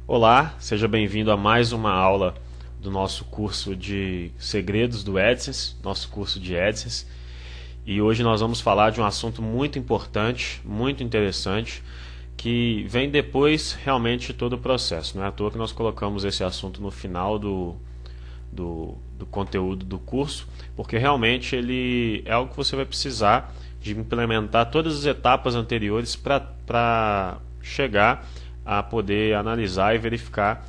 Olá, seja bem-vindo a mais uma aula do nosso curso de Segredos do AdSense, nosso curso de AdSense. E hoje nós vamos falar de um assunto muito importante, muito interessante, que vem depois realmente de todo o processo. Não é à toa que nós colocamos esse assunto no final do conteúdo do curso, porque realmente ele é algo que você vai precisar de implementar todas as etapas anteriores para chegar a poder analisar e verificar,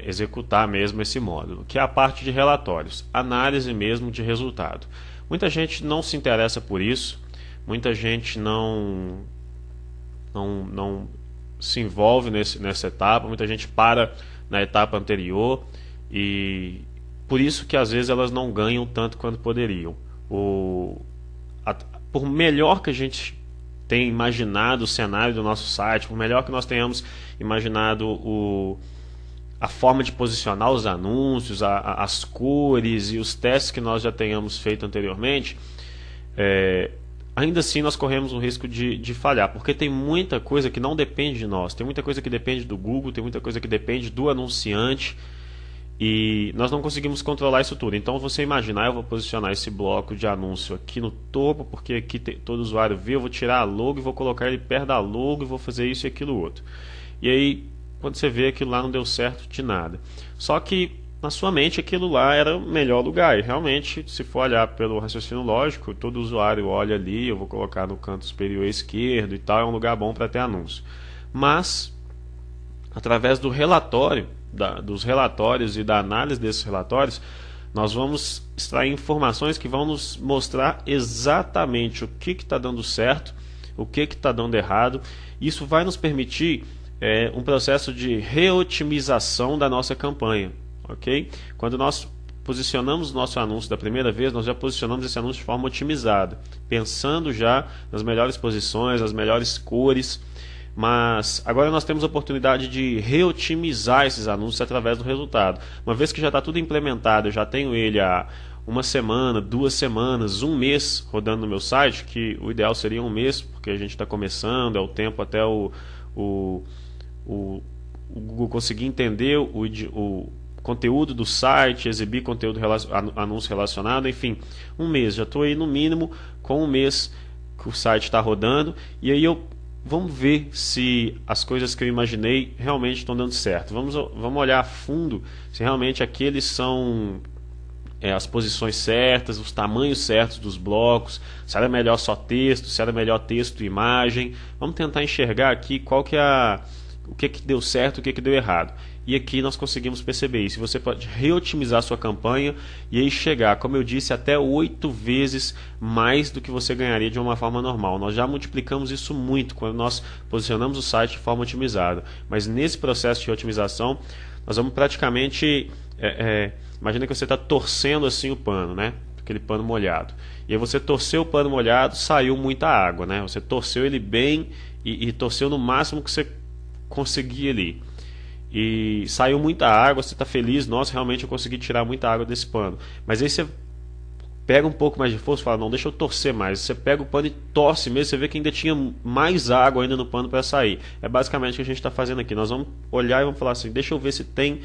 executar mesmo esse módulo, que é a parte de relatórios, análise mesmo de resultado. Muita gente não se interessa por isso, muita gente não se envolve nessa etapa, muita gente para na etapa anterior e por isso que às vezes elas não ganham tanto quanto poderiam. Por melhor que a gente tenha imaginado o cenário do nosso site, por melhor que nós tenhamos imaginado a forma de posicionar os anúncios, as cores e os testes que nós já tenhamos feito anteriormente, ainda assim nós corremos um risco de falhar, porque tem muita coisa que não depende de nós, tem muita coisa que depende do Google, tem muita coisa que depende do anunciante, e nós não conseguimos controlar isso tudo. Então você imaginar, eu vou posicionar esse bloco de anúncio aqui no topo, porque aqui todo usuário vê, eu vou tirar a logo e vou colocar ele perto da logo e vou fazer isso e aquilo outro. E aí, quando você vê, aquilo lá não deu certo de nada. Só que na sua mente aquilo lá era o melhor lugar. E realmente, se for olhar pelo raciocínio lógico, todo usuário olha ali, eu vou colocar no canto superior esquerdo e tal, é um lugar bom para ter anúncio. Mas, através do relatório, dos relatórios e da análise desses relatórios, nós vamos extrair informações que vão nos mostrar exatamente o que está dando certo, o que está dando errado. Isso vai nos permitir um processo de reotimização da nossa campanha, ok? Quando nós posicionamos o nosso anúncio da primeira vez, nós já posicionamos esse anúncio de forma otimizada, pensando já nas melhores posições, nas melhores cores. Mas agora nós temos a oportunidade de reotimizar esses anúncios através do resultado. Uma vez que já está tudo implementado, eu já tenho ele há uma semana, 2 semanas, 1 mês rodando no meu site, que o ideal seria 1 mês, porque a gente está começando, é o tempo até o Google conseguir entender o conteúdo do site, exibir conteúdo anúncio relacionado, enfim, 1 mês. Já estou aí no mínimo com 1 mês que o site está rodando, e aí vamos ver se as coisas que eu imaginei realmente estão dando certo. Vamos olhar a fundo se realmente aqueles são as posições certas, os tamanhos certos dos blocos, se era melhor só texto, se era melhor texto e imagem. Vamos tentar enxergar aqui o que deu certo, o que deu errado. E aqui nós conseguimos perceber isso. Você pode reotimizar sua campanha e aí chegar, como eu disse, até 8 vezes mais do que você ganharia de uma forma normal. Nós já multiplicamos isso muito quando nós posicionamos o site de forma otimizada. Mas nesse processo de otimização, nós vamos praticamente... imagina que você está torcendo assim o pano, né? Aquele pano molhado. E aí você torceu o pano molhado, saiu muita água, né? Você torceu ele bem e torceu no máximo que você conseguia ali. E saiu muita água, você está feliz, nossa, realmente eu consegui tirar muita água desse pano. Mas aí você pega um pouco mais de força e fala, não, deixa eu torcer mais. Você pega o pano e torce mesmo, você vê que ainda tinha mais água ainda no pano para sair. É basicamente o que a gente está fazendo aqui. Nós vamos olhar e vamos falar assim, deixa eu ver se tem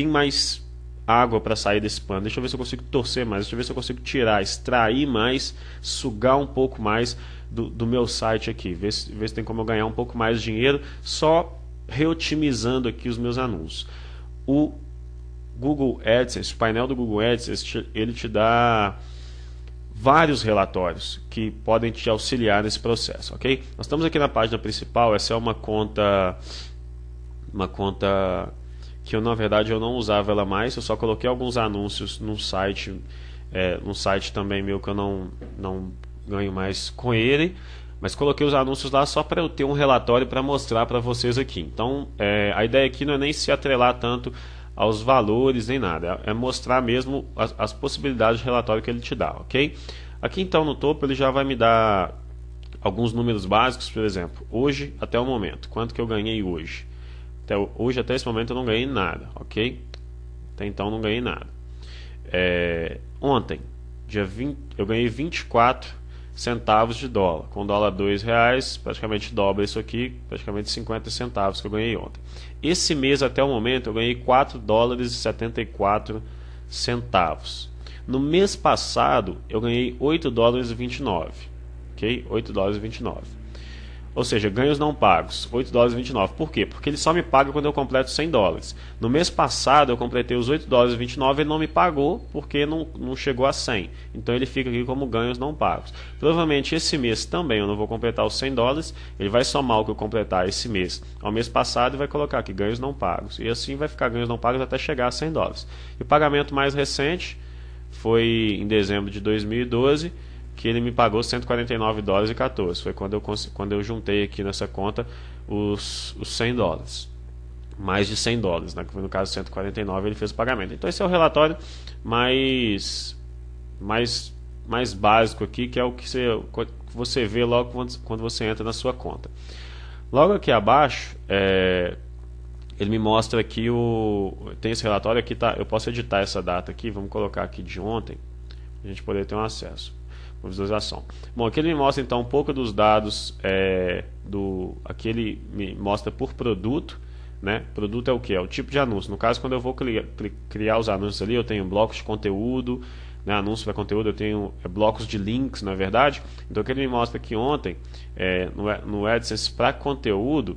mais água para sair desse pano, deixa eu ver se eu consigo torcer mais, deixa eu ver se eu consigo tirar, extrair mais, sugar um pouco mais do meu site aqui, ver se tem como eu ganhar um pouco mais de dinheiro só reotimizando aqui os meus anúncios. O Google AdSense, o painel do Google AdSense, ele te dá vários relatórios que podem te auxiliar nesse processo, ok? Nós estamos aqui na página principal. Essa é uma conta que eu, na verdade, eu não usava ela mais, eu só coloquei alguns anúncios num site também meu que eu não ganho mais com ele, mas coloquei os anúncios lá só para eu ter um relatório para mostrar para vocês aqui. Então, a ideia aqui não é nem se atrelar tanto aos valores nem nada, é mostrar mesmo as possibilidades de relatório que ele te dá, ok? Aqui então no topo ele já vai me dar alguns números básicos, por exemplo, hoje até o momento, quanto que eu ganhei hoje? Até esse momento eu não ganhei nada, ok? Até então não ganhei nada. Ontem, dia 20, eu ganhei 24 centavos de dólar. Com o dólar R$2, praticamente dobra isso aqui, praticamente 50 centavos que eu ganhei ontem. Esse mês até o momento eu ganhei 4 dólares e 74 centavos. No mês passado eu ganhei 8 dólares e 29, ok? 8 dólares e 29. Ou seja, ganhos não pagos, 8 dólares e 29. Por quê? Porque ele só me paga quando eu completo 100 dólares. No mês passado eu completei os 8 dólares e 29, ele não me pagou porque não chegou a 100. Então ele fica aqui como ganhos não pagos. Provavelmente esse mês também eu não vou completar os 100 dólares, ele vai somar o que eu completar esse mês ao mês passado e vai colocar aqui ganhos não pagos. E assim vai ficar ganhos não pagos até chegar a 100 dólares. E o pagamento mais recente foi em dezembro de 2012, que ele me pagou 149 dólares e 14. Foi quando eu juntei aqui nessa conta os 100 dólares. Mais de 100 dólares, né? No caso 149 ele fez o pagamento. Então esse é o relatório mais básico aqui, que é o que você vê logo quando você entra na sua conta. Logo aqui abaixo, ele me mostra aqui tem esse relatório aqui, tá? Eu posso editar essa data aqui, vamos colocar aqui de ontem, para a gente poder ter um acesso. Visualização. Bom, aqui ele me mostra então um pouco dos dados aqui ele me mostra por produto, né? Produto é o que? É o tipo de anúncio. No caso, quando eu vou criar os anúncios ali, eu tenho blocos de conteúdo, né? Anúncio para conteúdo, eu tenho blocos de links, não é verdade? Então aqui ele me mostra que ontem no AdSense para conteúdo,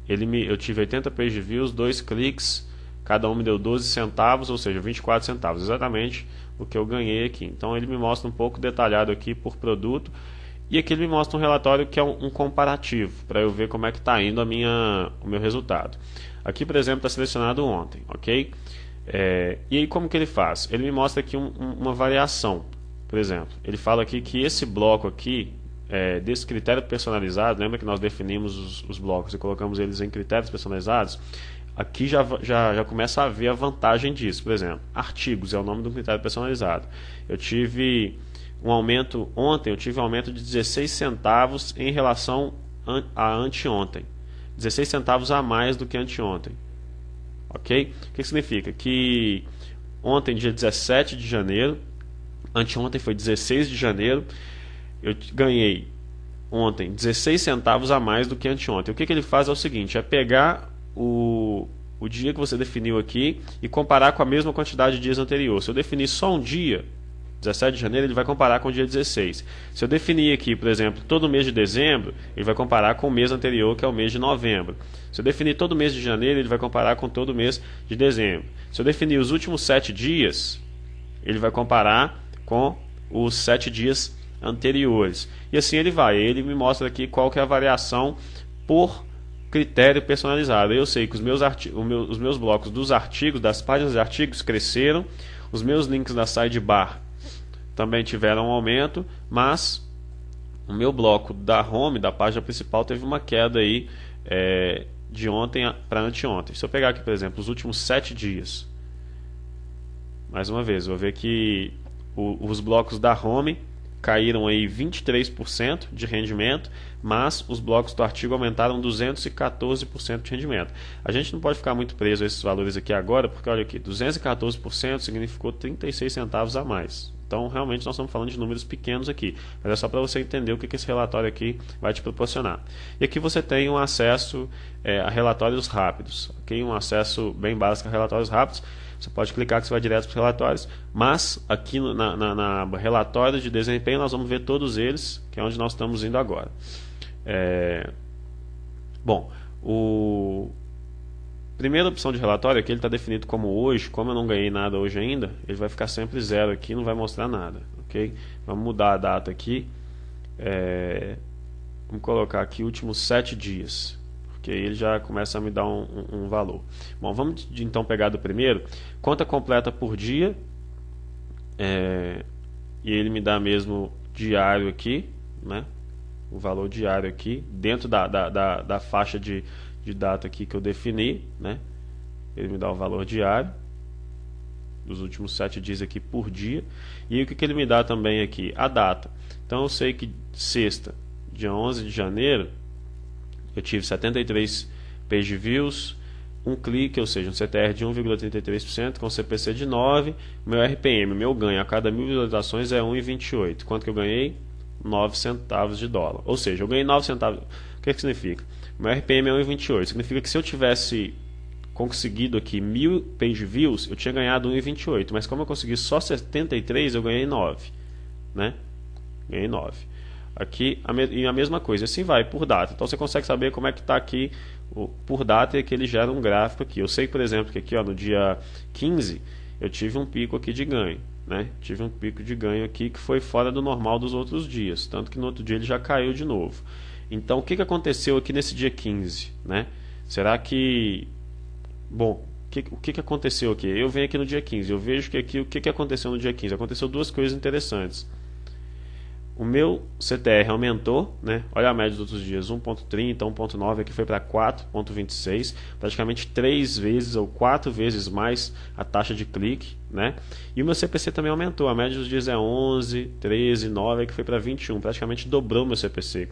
eu tive 80 page views, 2 cliques, cada um me deu 12 centavos, ou seja, 24 centavos, exatamente o que eu ganhei aqui. Então ele me mostra um pouco detalhado aqui por produto, e aqui ele me mostra um relatório que é um comparativo, para eu ver como é que está indo o meu resultado. Aqui, por exemplo, está selecionado ontem, ok? E aí como que ele faz? Ele me mostra aqui uma variação. Por exemplo, ele fala aqui que esse bloco aqui, desse critério personalizado, lembra que nós definimos os blocos e colocamos eles em critérios personalizados? Aqui já começa a ver a vantagem disso. Por exemplo, artigos é o nome do critério personalizado. Eu tive um aumento ontem, eu tive um aumento de 16 centavos em relação a anteontem. 16 centavos a mais do que anteontem. Ok? O que significa? Que ontem, dia 17 de janeiro, anteontem foi 16 de janeiro, eu ganhei ontem 16 centavos a mais do que anteontem. O que ele faz é o seguinte, é pegar o dia que você definiu aqui e comparar com a mesma quantidade de dias anterior. Se eu definir só um dia, 17 de janeiro, ele vai comparar com o dia 16. Se eu definir aqui, por exemplo, todo mês de dezembro, ele vai comparar com o mês anterior, que é o mês de novembro. Se eu definir todo mês de janeiro, ele vai comparar com todo mês de dezembro. Se eu definir os últimos 7 dias, ele vai comparar com os 7 dias anteriores. E assim ele vai. Ele me mostra aqui qual que é a variação por critério personalizado. Eu sei que os meus blocos dos artigos, das páginas de artigos cresceram, os meus links da sidebar também tiveram um aumento, mas o meu bloco da home, da página principal, teve uma queda aí de ontem para anteontem. Se eu pegar aqui, por exemplo, os últimos 7 dias, mais uma vez, eu vou ver que os blocos da home caíram aí 23% de rendimento, mas os blocos do artigo aumentaram 214% de rendimento. A gente não pode ficar muito preso a esses valores aqui agora, porque olha aqui, 214% significou 36 centavos a mais. Então realmente nós estamos falando de números pequenos aqui, mas é só para você entender o que esse relatório aqui vai te proporcionar. E aqui você tem um acesso a relatórios rápidos, ok? Um acesso bem básico a relatórios rápidos. Você pode clicar que você vai direto para os relatórios, mas aqui na relatório de desempenho nós vamos ver todos eles, que é onde nós estamos indo agora. Bom, primeira opção de relatório aqui ele está definido como hoje. Como eu não ganhei nada hoje ainda, ele vai ficar sempre zero aqui, não vai mostrar nada, ok? Vamos mudar a data aqui, vamos colocar aqui últimos 7 dias, porque aí ele já começa a me dar um valor. Bom, vamos então pegar do primeiro, conta completa por dia, e ele me dá mesmo diário aqui, né? O valor diário aqui, dentro da faixa de data aqui que eu defini, né? Ele me dá o valor diário dos últimos 7 dias aqui por dia. E o que ele me dá também aqui? A data. Então eu sei que sexta, dia 11 de janeiro, eu tive 73 page views, um clique, ou seja, um CTR de 1,33% com CPC de 9, meu RPM, meu ganho a cada 1000 visualizações é 1,28. Quanto que eu ganhei? 9 centavos de dólar. Ou seja, eu ganhei 9 centavos. O que significa? Meu RPM é 1,28. Significa que se eu tivesse conseguido aqui 1000 page views, eu tinha ganhado 1,28. Mas como eu consegui só 73, eu ganhei 9. Né? Ganhei 9. Aqui a mesma coisa, assim vai, por data. Então você consegue saber como é que está aqui por data e que ele gera um gráfico aqui. Eu sei, por exemplo, que aqui ó, no dia 15 eu tive um pico aqui de ganho. Né? Tive um pico de ganho aqui que foi fora do normal dos outros dias. Tanto que no outro dia ele já caiu de novo. Então o que aconteceu aqui nesse dia 15? Né? Será que... Bom, o que aconteceu aqui? Eu venho aqui no dia 15, eu vejo que aqui o que aconteceu no dia 15? Aconteceu duas coisas interessantes. O meu CTR aumentou, né? Olha a média dos outros dias, 1.30, 1.9, aqui foi para 4.26, praticamente 3 vezes ou 4 vezes mais a taxa de clique, né? E o meu CPC também aumentou, a média dos dias é 11, 13, 9, aqui foi para 21, praticamente dobrou o meu CPC.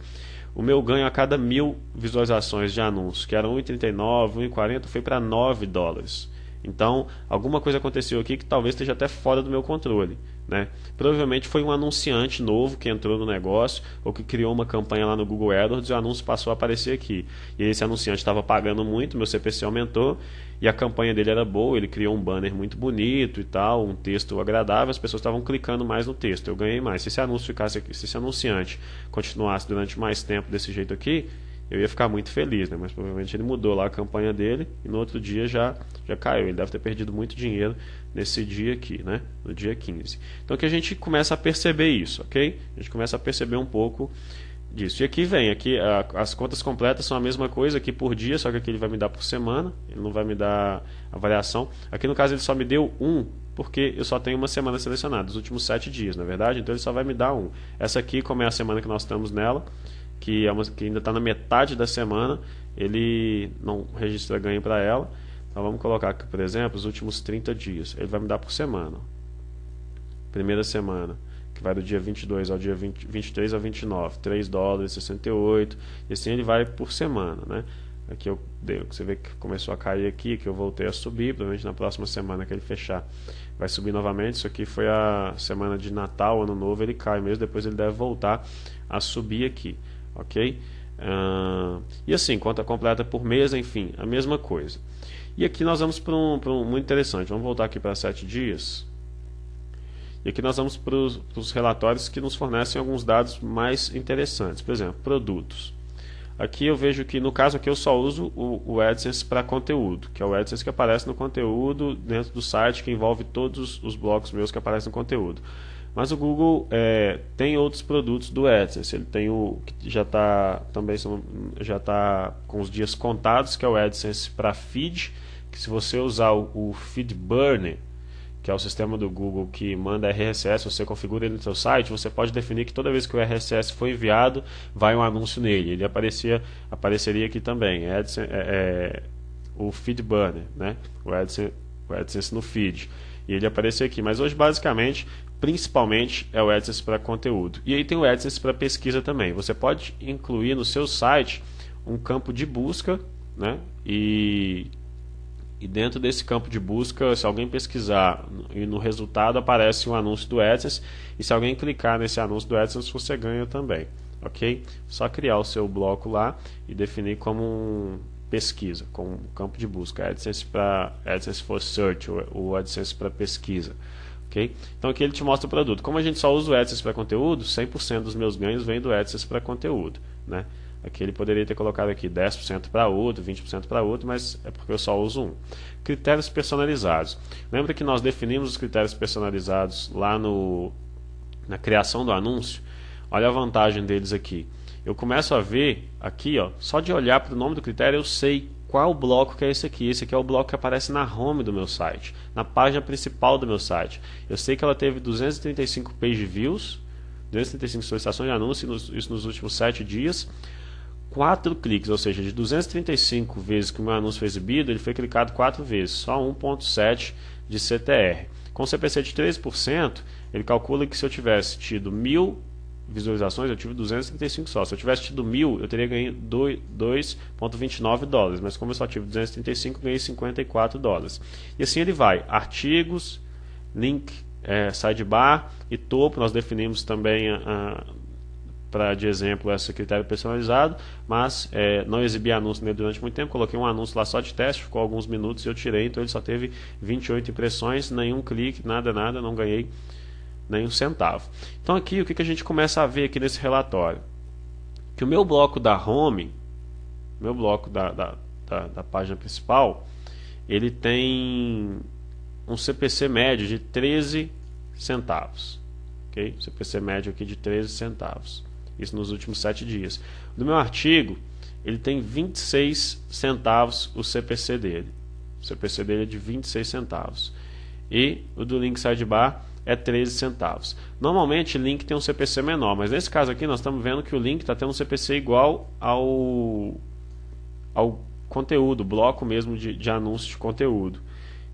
O meu ganho a cada 1000 visualizações de anúncio, que era 1,39, 1,40, foi para 9 dólares. Então, alguma coisa aconteceu aqui que talvez esteja até fora do meu controle. Né? Provavelmente foi um anunciante novo que entrou no negócio ou que criou uma campanha lá no Google AdWords e o anúncio passou a aparecer aqui. E esse anunciante estava pagando muito, meu CPC aumentou e a campanha dele era boa, ele criou um banner muito bonito e tal, um texto agradável, as pessoas estavam clicando mais no texto, eu ganhei mais. Se esse anúncio ficasse aqui, se esse anunciante continuasse durante mais tempo desse jeito aqui, eu ia ficar muito feliz, né? Mas provavelmente ele mudou lá a campanha dele e no outro dia já caiu. Ele deve ter perdido muito dinheiro nesse dia aqui, né? No dia 15. Então que a gente começa a perceber isso, ok? A gente começa a perceber um pouco disso. E aqui vem, as contas completas são a mesma coisa aqui por dia, só que aqui ele vai me dar por semana, ele não vai me dar a variação. Aqui no caso ele só me deu 1, porque eu só tenho uma semana selecionada, os últimos 7 dias, na verdade, então ele só vai me dar 1. Essa aqui, como é a semana que nós estamos nela, que ainda está na metade da semana, ele não registra ganho para ela. Então vamos colocar aqui, por exemplo, os últimos 30 dias. Ele vai me dar por semana. Primeira semana, que vai do dia 22 ao dia 23 a 29, 3 dólares, 68, e assim ele vai por semana, né? Aqui você vê que começou a cair aqui, que eu voltei a subir, provavelmente na próxima semana que ele fechar vai subir novamente. Isso aqui foi a semana de Natal, Ano Novo, ele cai mesmo, depois ele deve voltar a subir aqui. Ok? E assim, conta completa por mês, enfim, a mesma coisa. E aqui nós vamos para um muito interessante. Vamos voltar aqui para 7 dias. E aqui nós vamos para os relatórios que nos fornecem alguns dados mais interessantes. Por exemplo, produtos. Aqui eu vejo que, no caso aqui, eu só uso o AdSense para conteúdo, que é o AdSense que aparece no conteúdo dentro do site, que envolve todos os blocos meus que aparecem no conteúdo. Mas o Google tem outros produtos do AdSense. Ele tem o que já está com os dias contados, que é o AdSense para feed, que se você usar o FeedBurner, que é o sistema do Google que manda RSS, você configura ele no seu site, você pode definir que toda vez que o RSS for enviado, vai um anúncio nele. Ele apareceria aqui também, o FeedBurner, né? O AdSense no feed. E ele aparecer aqui, mas hoje basicamente, principalmente é o AdSense para conteúdo. E aí tem o AdSense para pesquisa também. Você pode incluir no seu site um campo de busca, né? E dentro desse campo de busca, se alguém pesquisar e no resultado aparece um anúncio do AdSense, e se alguém clicar nesse anúncio do AdSense, você ganha também, ok? Só criar o seu bloco lá e definir como pesquisa, com um campo de busca, AdSense for Search, ou AdSense para pesquisa. Okay? Então aqui ele te mostra o produto. Como a gente só usa o AdSense para conteúdo, 100% dos meus ganhos vem do AdSense para conteúdo, né? Aqui ele poderia ter colocado aqui 10% para outro, 20% para outro, mas é porque eu só uso um. Critérios personalizados. Lembra que nós definimos os critérios personalizados lá na criação do anúncio? Olha a vantagem deles aqui. Eu começo a ver aqui, ó, só de olhar para o nome do critério eu sei qual bloco que é esse aqui. Esse aqui é o bloco que aparece na home do meu site, na página principal do meu site. Eu sei que ela teve 235 page views, 235 solicitações de anúncio, isso nos últimos 7 dias. 4 cliques, ou seja, de 235 vezes que o meu anúncio foi exibido, ele foi clicado 4 vezes, só 1.7 de CTR. Com CPC de 13%, ele calcula que se eu tivesse tido 1000 visualizações, eu tive 235 só. Se eu tivesse tido 1000, eu teria ganho 2,29 dólares, mas como eu só tive 235, ganhei 54 dólares. E assim ele vai, artigos, link, sidebar e topo. Nós definimos também de exemplo esse critério personalizado, mas não exibi anúncio nele durante muito tempo. Coloquei um anúncio lá só de teste, ficou alguns minutos e eu tirei, então ele só teve 28 impressões, nenhum clique, nada, não ganhei nem um centavo. Então aqui o que a gente começa a ver aqui nesse relatório? Que o meu bloco da home, meu bloco da página principal, ele tem um CPC médio de 13 centavos. Okay? CPC médio aqui de 13 centavos. Isso nos últimos 7 dias. Do meu artigo, ele tem 26 centavos o CPC dele. O CPC dele é de 26 centavos. E o do link sidebar é 13 centavos. Normalmente o link tem um CPC menor, mas nesse caso aqui nós estamos vendo que o link está tendo um CPC igual ao conteúdo, bloco mesmo de anúncio de conteúdo.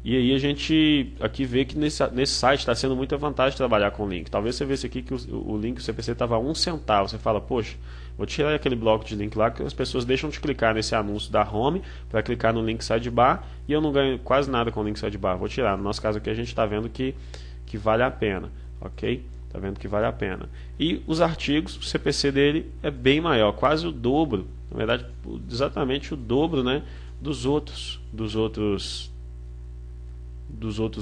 E aí a gente aqui vê que nesse site está sendo muita vantagem trabalhar com link. Talvez você veja aqui que o link, o CPC estava a 1 centavo. Você fala, poxa, vou tirar aquele bloco de link lá que as pessoas deixam de clicar nesse anúncio da home para clicar no link sidebar e eu não ganho quase nada com o link sidebar. Vou tirar. No nosso caso aqui a gente está vendo que vale a pena, ok? Está vendo que vale a pena. E os artigos, o CPC dele é bem maior, quase o dobro, na verdade exatamente o dobro, né, dos outros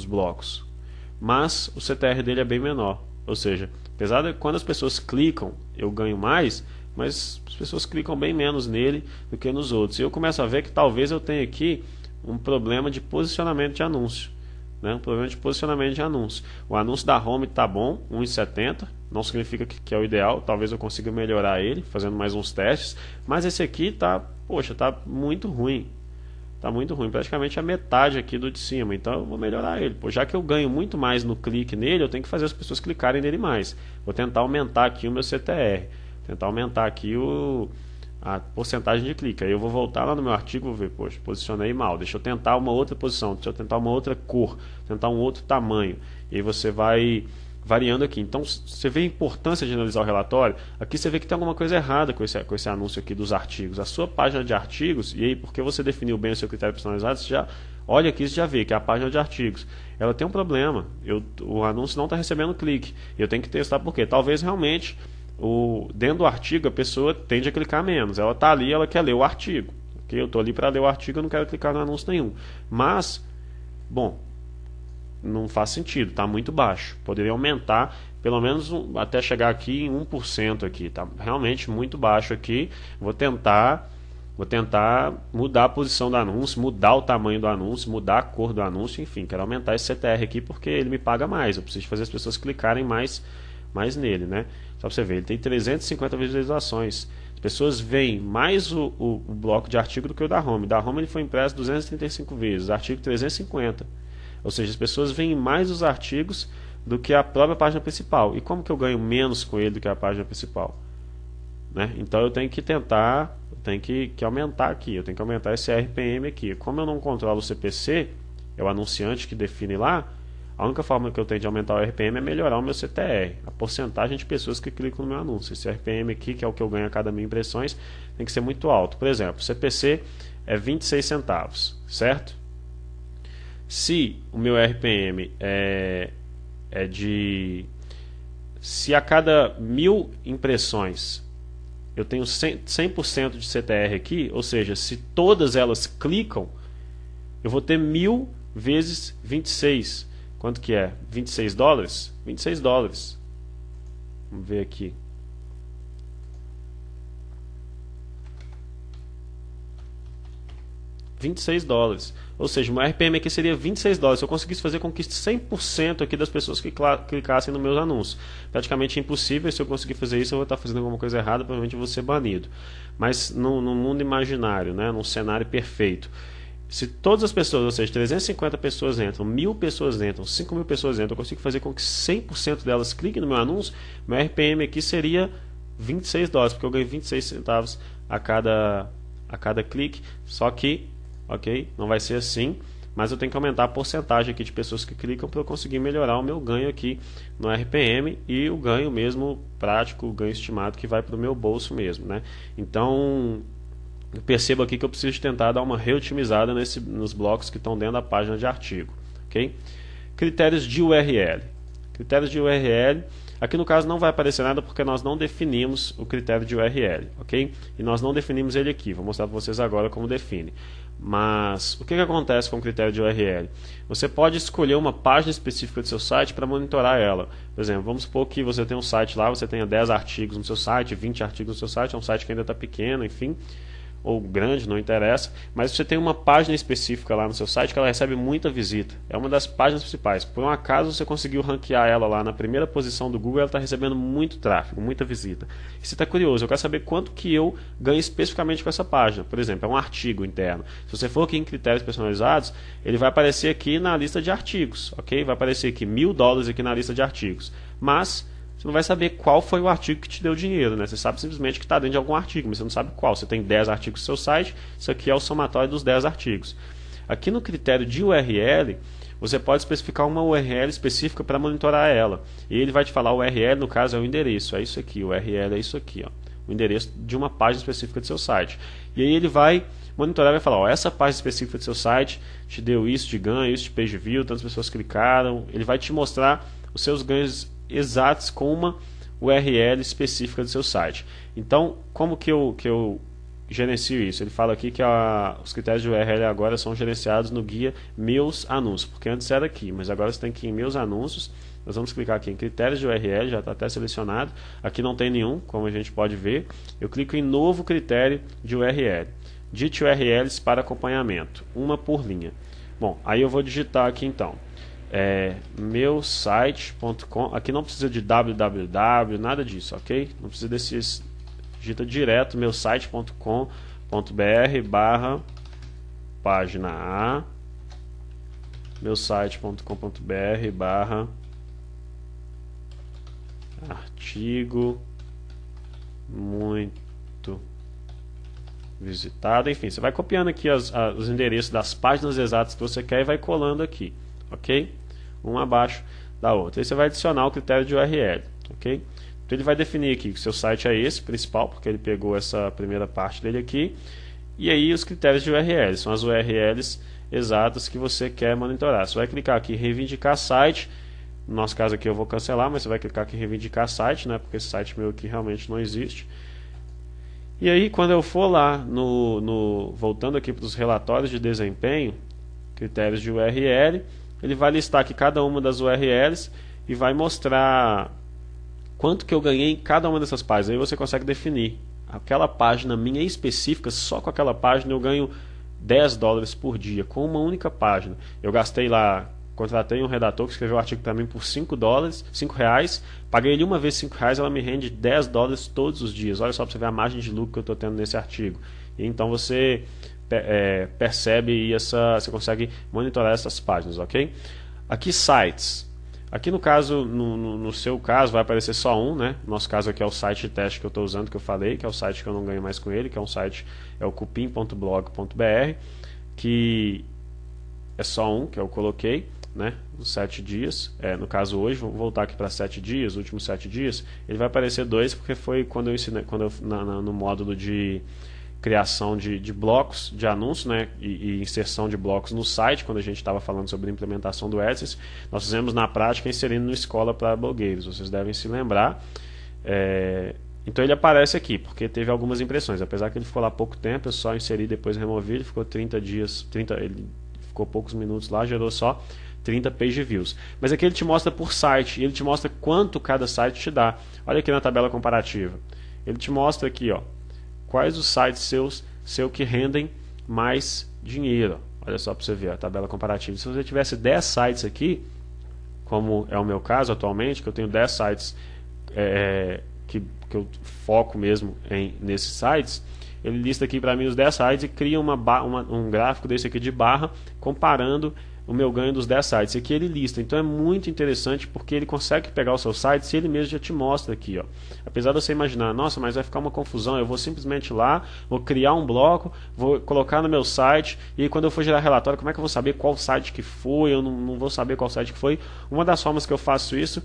blocos. Mas o CTR dele é bem menor, ou seja, apesar de quando as pessoas clicam eu ganho mais, mas as pessoas clicam bem menos nele do que nos outros. E eu começo a ver que talvez eu tenha aqui um problema de posicionamento de anúncio. Um problema de posicionamento de anúncio. O anúncio da home está bom, 1,70, não significa que é o ideal, talvez eu consiga melhorar ele fazendo mais uns testes, mas esse aqui tá muito ruim. Está muito ruim, praticamente a metade aqui do de cima, então eu vou melhorar ele. Já que eu ganho muito mais no clique nele, eu tenho que fazer as pessoas clicarem nele mais. Vou tentar aumentar aqui o meu CTR, tentar aumentar aqui a porcentagem de clique. Aí eu vou voltar lá no meu artigo e vou ver, poxa, posicionei mal, deixa eu tentar uma outra posição, deixa eu tentar uma outra cor, tentar um outro tamanho. E aí você vai variando aqui. Então você vê a importância de analisar o relatório. Aqui você vê que tem alguma coisa errada com esse anúncio aqui dos artigos. A sua página de artigos, e aí porque você definiu bem o seu critério personalizado, você já olha aqui e já vê que a página de artigos ela tem um problema. O anúncio não está recebendo clique. Eu tenho que testar por quê? Talvez realmente dentro do artigo a pessoa tende a clicar menos. Ela está ali, ela quer ler o artigo. Okay? Eu estou ali para ler o artigo, eu não quero clicar no anúncio nenhum. Mas, bom, não faz sentido, está muito baixo. Poderia aumentar pelo menos até chegar aqui em 1% aqui. Está realmente muito baixo aqui. Vou tentar mudar a posição do anúncio, mudar o tamanho do anúncio, mudar a cor do anúncio, enfim, quero aumentar esse CTR aqui porque ele me paga mais. Eu preciso fazer as pessoas clicarem mais nele, né? Só para você ver, ele tem 350 visualizações. As pessoas veem mais o bloco de artigo do que o da home. Da home ele foi impresso 235 vezes, o artigo 350. Ou seja, as pessoas veem mais os artigos do que a própria página principal. E como que eu ganho menos com ele do que a página principal? Né? Então eu tenho que tentar, que aumentar aqui, eu tenho que aumentar esse RPM aqui. Como eu não controlo o CPC, é o anunciante que define lá, a única forma que eu tenho de aumentar o RPM é melhorar o meu CTR, a porcentagem de pessoas que clicam no meu anúncio. Esse RPM aqui, que é o que eu ganho a cada 1000 impressões, tem que ser muito alto. Por exemplo, o CPC é 26 centavos, certo? Se o meu RPM se a cada 1000 impressões eu tenho 100% de CTR aqui, ou seja, se todas elas clicam, eu vou ter 1000 vezes 26. Quanto que é? 26 dólares? 26 dólares. Vamos ver aqui. $26. Ou seja, o meu RPM aqui seria $26. Se eu conseguisse fazer com que 100% aqui das pessoas que clicassem nos meus anúncios. Praticamente impossível. Se eu conseguir fazer isso, eu vou estar fazendo alguma coisa errada, provavelmente eu vou ser banido. Mas no mundo imaginário, né, num cenário perfeito, se todas as pessoas, ou seja, 350 pessoas entram, 1000 pessoas entram, 5000 pessoas entram, eu consigo fazer com que 100% delas cliquem no meu anúncio, meu RPM aqui seria $26, porque eu ganho 26 centavos a cada clique. Só que, ok, não vai ser assim, mas eu tenho que aumentar a porcentagem aqui de pessoas que clicam para eu conseguir melhorar o meu ganho aqui no RPM e o ganho mesmo prático, o ganho estimado que vai para o meu bolso mesmo, né? Então eu percebo aqui que eu preciso tentar dar uma reotimizada nos blocos que estão dentro da página de artigo, ok? Critérios de URL. Critérios de URL, aqui no caso não vai aparecer nada porque nós não definimos o critério de URL, ok? E nós não definimos ele aqui, vou mostrar para vocês agora como define. Mas o que acontece com o critério de URL? Você pode escolher uma página específica do seu site para monitorar ela. Por exemplo, vamos supor que você tem um site lá, você tenha 10 artigos no seu site, 20 artigos no seu site, é um site que ainda está pequeno, enfim, ou grande, não interessa, mas você tem uma página específica lá no seu site que ela recebe muita visita, é uma das páginas principais, por um acaso você conseguiu ranquear ela lá na primeira posição do Google, ela está recebendo muito tráfego, muita visita, e você está curioso, eu quero saber quanto que eu ganho especificamente com essa página, por exemplo, é um artigo interno, se você for aqui em critérios personalizados, ele vai aparecer aqui na lista de artigos, ok? Vai aparecer aqui $1.000 aqui na lista de artigos, mas você não vai saber qual foi o artigo que te deu dinheiro, né? Você sabe simplesmente que está dentro de algum artigo, mas você não sabe qual. Você tem 10 artigos no seu site, isso aqui é o somatório dos 10 artigos. Aqui no critério de URL, você pode especificar uma URL específica para monitorar ela. E ele vai te falar, o URL no caso é o endereço, é isso aqui, o URL é isso aqui, ó, o endereço de uma página específica do seu site. E aí ele vai monitorar e vai falar, ó, essa página específica do seu site te deu isso de ganho, isso de page view, tantas pessoas clicaram. Ele vai te mostrar os seus ganhos exatos com uma URL específica do seu site. Então, como que eu gerencio isso? Ele fala aqui que os critérios de URL agora são gerenciados no guia Meus Anúncios, porque antes era aqui, mas agora você tem que ir em Meus Anúncios. Nós vamos clicar aqui em critérios de URL, já está até selecionado. Aqui não tem nenhum, como a gente pode ver. Eu clico em novo critério de URL. Digite URLs para acompanhamento, uma por linha. Bom, aí eu vou digitar aqui então. Meusite.com, aqui não precisa de www, nada disso, ok? Não precisa desses, digita direto meusite.com.br barra página A, meusite.com.br barra artigo muito visitado, enfim, você vai copiando aqui os endereços das páginas exatas que você quer e vai colando aqui, ok? Uma abaixo da outra. Aí você vai adicionar o critério de URL, ok? Então ele vai definir aqui que o seu site é esse, principal, porque ele pegou essa primeira parte dele aqui, e aí os critérios de URL, são as URLs exatas que você quer monitorar. Você vai clicar aqui em reivindicar site, no nosso caso aqui eu vou cancelar, mas você vai clicar aqui em reivindicar site, né? Porque esse site meu aqui realmente não existe. E aí quando eu for lá, voltando aqui para os relatórios de desempenho, critérios de URL, ele vai listar aqui cada uma das URLs e vai mostrar quanto que eu ganhei em cada uma dessas páginas. Aí você consegue definir aquela página minha específica, só com aquela página eu ganho $10 por dia, com uma única página. Eu gastei lá, contratei um redator que escreveu o artigo para mim por R$5, paguei ele uma vez R$5, ela me rende $10 todos os dias. Olha só para você ver a margem de lucro que eu estou tendo nesse artigo. E então você percebe e você consegue monitorar essas páginas, ok? Aqui sites. Aqui no caso, no seu caso, vai aparecer só um, né? No nosso caso aqui é o site de teste que eu estou usando, que eu falei, que é o site que eu não ganho mais com ele, que é um site, é o cupim.blog.br, que é só um que eu coloquei, né? Os 7 dias, no caso hoje, vamos voltar aqui para 7 dias, os últimos 7 dias, ele vai aparecer 2, porque foi quando eu ensinei, no módulo de criação de blocos de anúncios, né, e inserção de blocos no site, quando a gente estava falando sobre a implementação do AdSense, nós fizemos na prática inserindo no Escola para Blogueiros, vocês devem se lembrar. Então ele aparece aqui, porque teve algumas impressões, apesar que ele ficou lá pouco tempo, eu só inseri depois removi, ele ficou 30 dias, ele ficou poucos minutos lá, gerou só 30 page views. Mas aqui ele te mostra por site, e ele te mostra quanto cada site te dá. Olha aqui na tabela comparativa, ele te mostra aqui, ó, quais os sites seu que rendem mais dinheiro. Olha só para você ver a tabela comparativa. Se você tivesse 10 sites aqui, como é o meu caso atualmente, que eu tenho 10 sites que eu foco mesmo nesses sites, ele lista aqui para mim os 10 sites e cria um gráfico desse aqui de barra, comparando o meu ganho dos 10 sites. Aqui ele lista, então é muito interessante porque ele consegue pegar o seu site se ele mesmo já te mostra aqui, ó. Apesar de você imaginar, nossa, mas vai ficar uma confusão, eu vou simplesmente lá, vou criar um bloco, vou colocar no meu site, e aí quando eu for gerar relatório, como é que eu vou saber qual site que foi? Eu não vou saber qual site que foi. Uma das formas que eu faço isso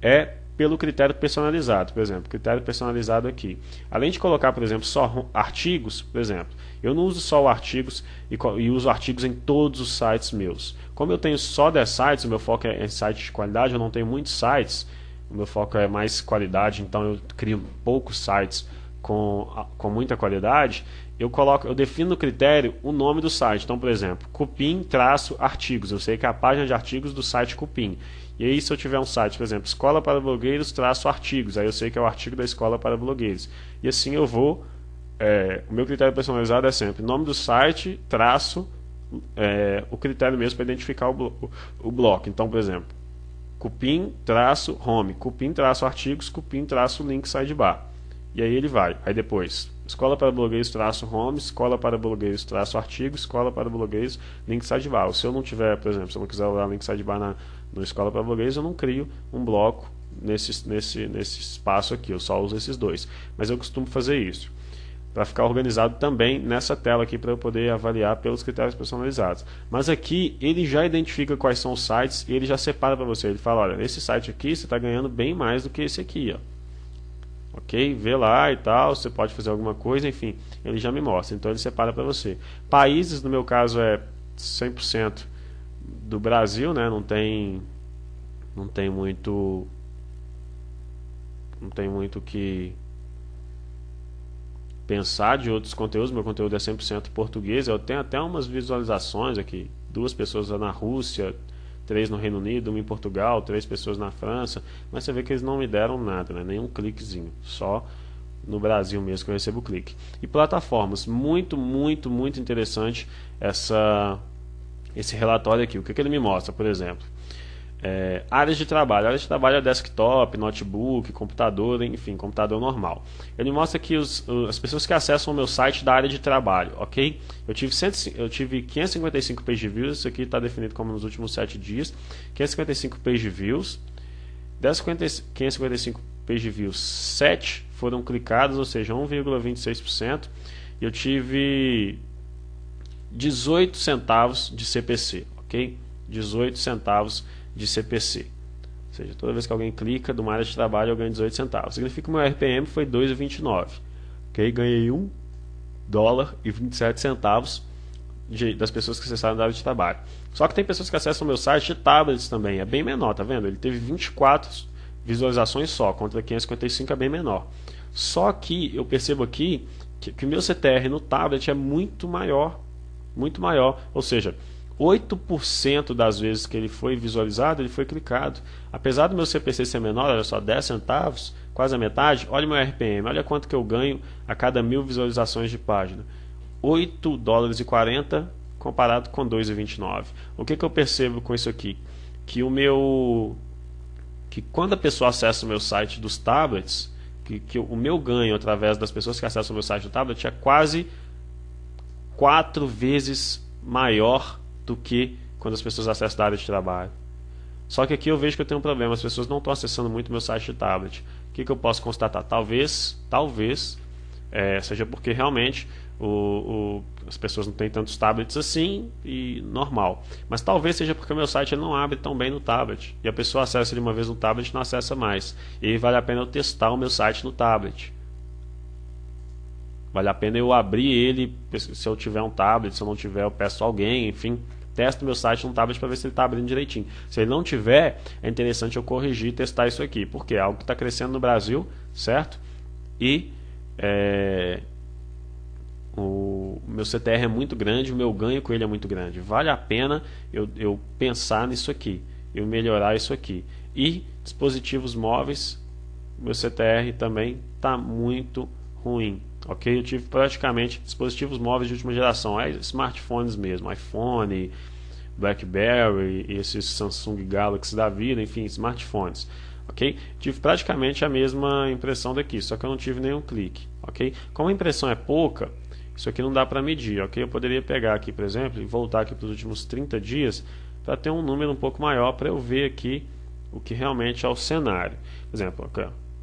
é pelo critério personalizado. Por exemplo, critério personalizado aqui, além de colocar, por exemplo, só artigos, por exemplo, eu não uso só o artigos e uso artigos em todos os sites meus. Como eu tenho só 10 sites, o meu foco é em sites de qualidade, eu não tenho muitos sites, o meu foco é mais qualidade, então eu crio poucos sites com muita qualidade. Eu defino no critério o nome do site. Então, por exemplo, Cupim-artigos, eu sei que é a página de artigos do site Cupim. E aí, se eu tiver um site, por exemplo, Escola para Blogueiros-artigos, aí eu sei que é o artigo da Escola para Blogueiros. E assim eu vou. O meu critério personalizado é sempre nome do site, o critério mesmo para identificar o bloco. Então, por exemplo, Cupim-home, Cupim-artigos, Cupim-link sidebar. E aí ele vai. Aí depois, Escola para Blogueiros-home, Escola para Blogueiros-artigos, Escola para Blogueiros, link sidebar. Se eu não tiver, por exemplo, se eu não quiser usar link sidebar no Escola para Blogueiros, eu não crio um bloco nesse espaço aqui. Eu só uso esses dois. Mas eu costumo fazer isso para ficar organizado também nessa tela aqui, para eu poder avaliar pelos critérios personalizados. Mas aqui ele já identifica quais são os sites e ele já separa para você. Ele fala, olha, esse site aqui você está ganhando bem mais do que esse aqui, ó. Ok? Vê lá e tal, você pode fazer alguma coisa, enfim, ele já me mostra. Então ele separa para você. Países, no meu caso, é 100% do Brasil, né? Não tem muito que pensar de outros conteúdos. Meu conteúdo é 100% português. Eu tenho até umas visualizações aqui, 2 pessoas na Rússia, 3 no Reino Unido, 1 em Portugal, 3 pessoas na França, mas você vê que eles não me deram nada, né? Nenhum cliquezinho, só no Brasil mesmo que eu recebo clique. E plataformas, muito interessante esse relatório aqui. O que ele me mostra, por exemplo? Áreas de trabalho. Áreas de trabalho é desktop, notebook, computador, enfim, computador normal. Ele mostra aqui as pessoas que acessam o meu site da área de trabalho, ok? Eu tive 555 page views, isso aqui está definido como nos últimos 7 dias. 555 page views. Dessas 555 page views, 7 foram clicados, ou seja, 1,26%. E eu tive 18 centavos de CPC, ok? 18 centavos de CPC, ou seja, toda vez que alguém clica de uma área de trabalho eu ganho 18 centavos. Significa que o meu RPM foi 2,29, ok? Ganhei $1,27 das pessoas que acessaram da área de trabalho. Só que tem pessoas que acessam o meu site de tablets também, é bem menor, tá vendo? Ele teve 24 visualizações só, contra 555 é bem menor. Só que eu percebo aqui que o meu CTR no tablet é muito maior, ou seja, 8% das vezes que ele foi visualizado, ele foi clicado. Apesar do meu CPC ser menor, olha só, 10 centavos, quase a metade, olha o meu RPM, olha quanto que eu ganho a cada 1000 visualizações de página. $8,40 comparado com 2,29. O que eu percebo com isso aqui? Que quando a pessoa acessa o meu site dos tablets, que o meu ganho através das pessoas que acessam o meu site do tablet é quase 4 vezes maior do que quando as pessoas acessam da área de trabalho. Só que aqui eu vejo que eu tenho um problema, as pessoas não estão acessando muito meu site de tablet. O que eu posso constatar? Talvez seja porque realmente as pessoas não têm tantos tablets assim e normal. Mas talvez seja porque o meu site ele não abre tão bem no tablet. E a pessoa acessa ele uma vez no tablet e não acessa mais. E aí vale a pena eu testar o meu site no tablet. Vale a pena eu abrir ele, se eu tiver um tablet, se eu não tiver eu peço alguém, enfim, testo meu site no tablet para ver se ele está abrindo direitinho. Se ele não tiver, é interessante eu corrigir e testar isso aqui, porque é algo que está crescendo no Brasil, certo? E o meu CTR é muito grande, o meu ganho com ele é muito grande. Vale a pena eu pensar nisso aqui, eu melhorar isso aqui. E dispositivos móveis, meu CTR também está muito ruim. Ok, eu tive praticamente dispositivos móveis de última geração, smartphones mesmo, iPhone, BlackBerry, esses Samsung Galaxy da vida, enfim, smartphones. Ok, tive praticamente a mesma impressão daqui, só que eu não tive nenhum clique. Ok, como a impressão é pouca, isso aqui não dá para medir. Ok, eu poderia pegar aqui, por exemplo, e voltar aqui para os últimos 30 dias para ter um número um pouco maior para eu ver aqui o que realmente é o cenário. Por exemplo,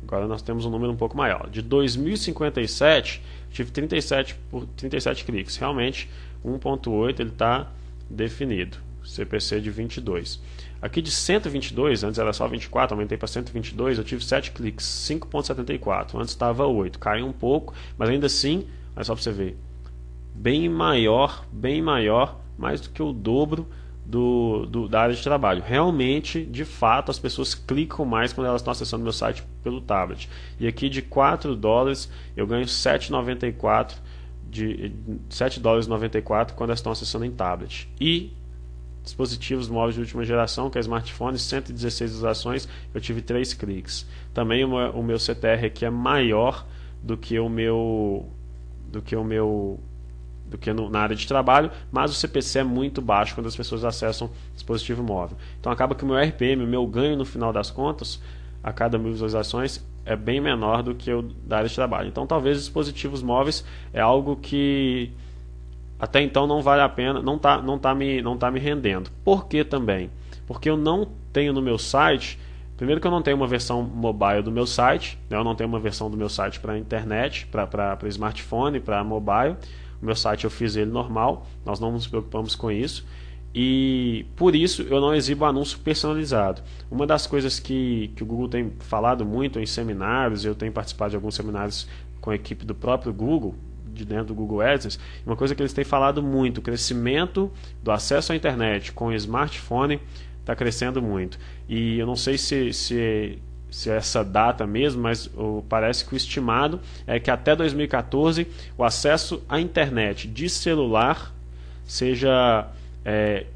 agora nós temos um número um pouco maior. De 2057, tive 37 cliques. Realmente, 1.8 ele está definido. CPC de 22. Aqui de 122, antes era só 24, aumentei para 122, eu tive 7 cliques, 5.74. Antes estava 8, caiu um pouco, mas ainda assim, olha só para você ver, bem maior, mais do que o dobro da área de trabalho. Realmente, de fato, as pessoas clicam mais quando elas estão acessando meu site pelo tablet. E aqui de 4 dólares eu ganho 7,94 de 7 dólares 94 quando elas estão acessando em tablet. E dispositivos móveis de última geração, que é smartphone, 116 visualizações, eu tive 3 cliques. Também o meu CTR aqui é maior do que na área de trabalho, mas o CPC é muito baixo quando as pessoas acessam dispositivo móvel. Então acaba que o meu RPM, o meu ganho no final das contas, a cada 1000 visualizações, é bem menor do que o da área de trabalho. Então talvez dispositivos móveis é algo que até então não vale a pena, não tá me rendendo. Por que também? Porque eu não tenho no meu site, primeiro que eu não tenho uma versão mobile do meu site, né? Eu não tenho uma versão do meu site para internet, para smartphone, para mobile. O meu site eu fiz ele normal, nós não nos preocupamos com isso. E por isso eu não exibo anúncio personalizado. Uma das coisas que o Google tem falado muito em seminários, eu tenho participado de alguns seminários com a equipe do próprio Google, de dentro do Google AdSense, uma coisa que eles têm falado muito, o crescimento do acesso à internet com o smartphone está crescendo muito. E eu não sei se é essa data mesmo, mas parece que o estimado é que até 2014 o acesso à internet de celular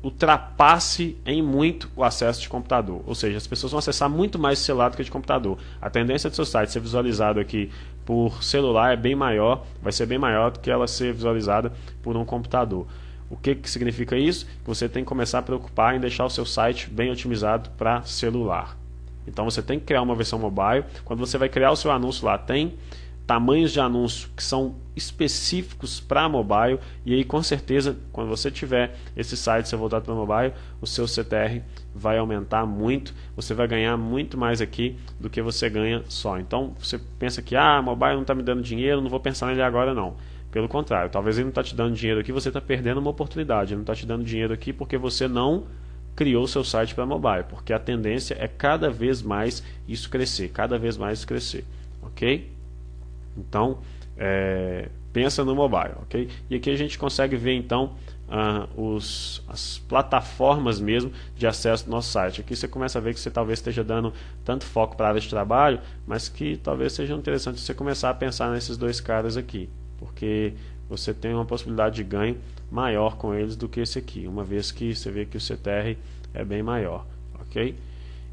ultrapasse em muito o acesso de computador. Ou seja, as pessoas vão acessar muito mais de celular do que de computador. A tendência do seu site ser visualizado aqui por celular é bem maior, vai ser bem maior do que ela ser visualizada por um computador. O que significa isso? Que você tem que começar a preocupar em deixar o seu site bem otimizado para celular. Então você tem que criar uma versão mobile. Quando você vai criar o seu anúncio lá, tem tamanhos de anúncio que são específicos para mobile, e aí com certeza quando você tiver esse site ser voltado para mobile, o seu CTR vai aumentar muito, você vai ganhar muito mais aqui do que você ganha só. Então você pensa que mobile não está me dando dinheiro, não vou pensar nele agora não. Pelo contrário, talvez ele não está te dando dinheiro aqui, você está perdendo uma oportunidade. Ele não está te dando dinheiro aqui porque você não criou o seu site para mobile, porque a tendência é cada vez mais isso crescer, ok? Então, pensa no mobile, ok? E aqui a gente consegue ver então as plataformas mesmo de acesso do nosso site. Aqui você começa a ver que você talvez esteja dando tanto foco para a área de trabalho, mas que talvez seja interessante você começar a pensar nesses dois caras aqui, porque você tem uma possibilidade de ganho maior com eles do que esse aqui, uma vez que você vê que o CTR é bem maior, ok?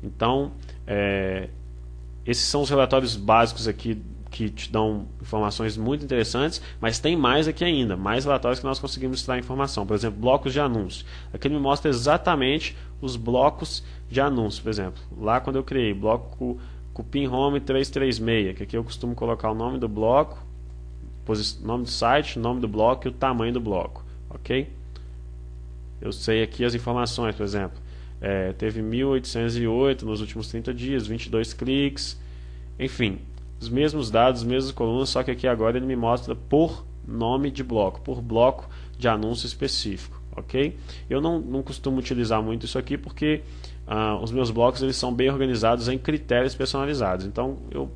Então, esses são os relatórios básicos aqui que te dão informações muito interessantes, mas tem mais aqui ainda, mais relatórios que nós conseguimos extrair informação. Por exemplo, blocos de anúncio. Aqui ele me mostra exatamente os blocos de anúncio. Por exemplo, lá quando eu criei bloco Cupim Home 336, que aqui eu costumo colocar o nome do bloco, nome do site, nome do bloco e o tamanho do bloco, ok? Eu sei aqui as informações, por exemplo, teve 1808 nos últimos 30 dias, 22 cliques, enfim, os mesmos dados, as mesmas colunas, só que aqui agora ele me mostra por nome de bloco, por bloco de anúncio específico, ok? Eu não costumo utilizar muito isso aqui porque os meus blocos eles são bem organizados em critérios personalizados, então eu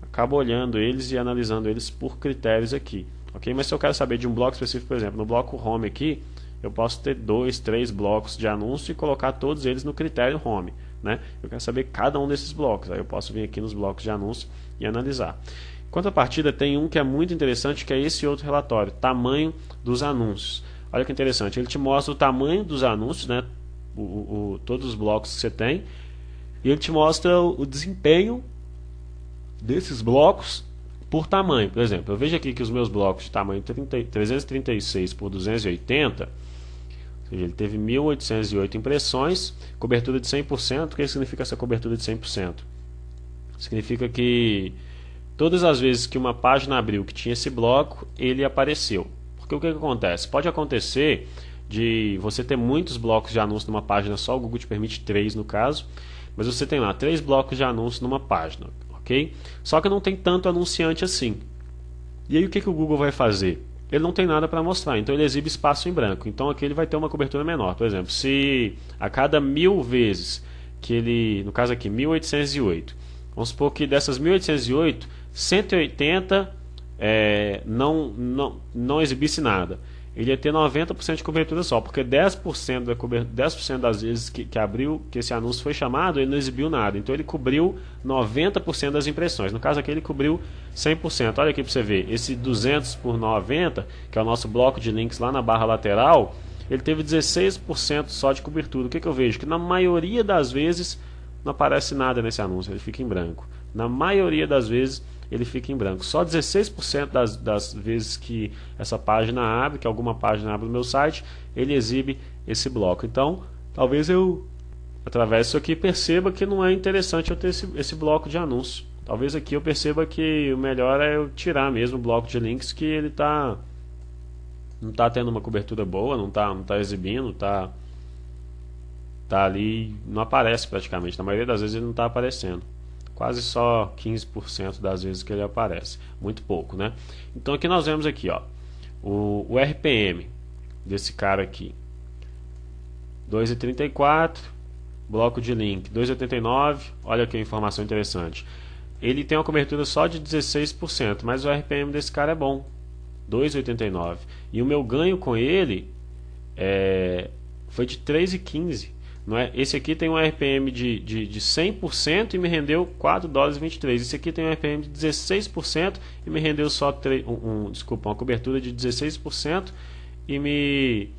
acabo olhando eles e analisando eles por critérios aqui, ok? Mas se eu quero saber de um bloco específico, por exemplo, no bloco Home aqui, eu posso ter 2, 3 blocos de anúncio e colocar todos eles no critério Home, né? Eu quero saber cada um desses blocos, aí eu posso vir aqui nos blocos de anúncio e analisar. Em contrapartida, tem um que é muito interessante, que é esse outro relatório, tamanho dos anúncios. Olha que interessante, ele te mostra o tamanho dos anúncios, né? Todos os blocos que você tem, e ele te mostra o desempenho desses blocos por tamanho. Por exemplo, eu vejo aqui que os meus blocos de tamanho 336 por 280, ou seja, ele teve 1808 impressões, cobertura de 100%. O que significa essa cobertura de 100%? Significa que todas as vezes que uma página abriu que tinha esse bloco, ele apareceu. Porque o que acontece? Pode acontecer de você ter muitos blocos de anúncio numa página só. O Google te permite 3 no caso, mas você tem lá 3 blocos de anúncio numa página, ok? Só que não tem tanto anunciante assim. E aí o que o Google vai fazer? Ele não tem nada para mostrar, então ele exibe espaço em branco. Então aqui ele vai ter uma cobertura menor. Por exemplo, se a cada 1000 vezes que ele, no caso aqui, 1808, vamos supor que dessas 1808, 180 não exibisse nada. Ele ia ter 90% de cobertura só, porque 10% das vezes que abriu, que esse anúncio foi chamado, ele não exibiu nada. Então ele cobriu 90% das impressões. No caso aqui ele cobriu 100%. Olha aqui para você ver, esse 200 por 90, que é o nosso bloco de links lá na barra lateral, ele teve 16% só de cobertura. O que eu vejo? Que na maioria das vezes não aparece nada nesse anúncio, ele fica em branco. Na maioria das vezes ele fica em branco. Só 16% das vezes que essa página abre, que alguma página abre no meu site, ele exibe esse bloco. Então, talvez eu, através disso aqui, perceba que não é interessante eu ter esse bloco de anúncio. Talvez aqui eu perceba que o melhor é eu tirar mesmo o bloco de links, que ele não está tendo uma cobertura boa, não tá exibindo, tá ali, não aparece praticamente. Na maioria das vezes ele não está aparecendo. Quase só 15% das vezes que ele aparece. Muito pouco, né? Então aqui nós vemos aqui, ó, o RPM desse cara aqui. 2,34, bloco de link 2,89. Olha que informação interessante. Ele tem uma cobertura só de 16%, mas o RPM desse cara é bom, 2,89. E o meu ganho com ele foi de 3,15. Não é? Esse aqui tem um RPM de 100% e me rendeu 4 dólares e 23. Esse aqui tem um RPM de 16% e me rendeu só uma cobertura de 16% e me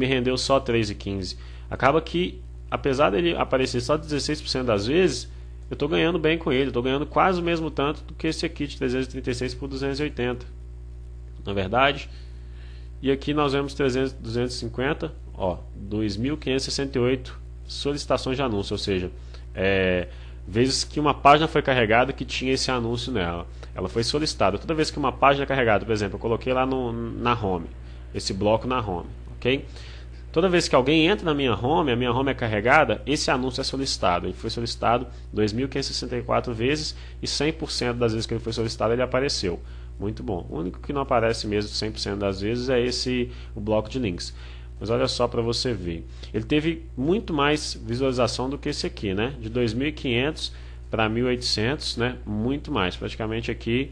rendeu só 3,15. Acaba que, apesar dele aparecer só 16% das vezes, eu estou ganhando bem com ele. Estou ganhando quase o mesmo tanto do que esse aqui de 336 por 280. Na verdade. E aqui nós vemos 250, ó, 2.568 solicitações de anúncio, ou seja, vezes que uma página foi carregada que tinha esse anúncio nela. Ela foi solicitada. Toda vez que uma página é carregada, por exemplo, eu coloquei lá na home, esse bloco na home, ok? Toda vez que alguém entra na minha home, a minha home é carregada, esse anúncio é solicitado. Ele foi solicitado 2.564 vezes e 100% das vezes que ele foi solicitado ele apareceu. Muito bom. O único que não aparece mesmo 100% das vezes é o bloco de links. Mas olha só para você ver. Ele teve muito mais visualização do que esse aqui, né? De 2.500 para 1.800, né? Muito mais. Praticamente aqui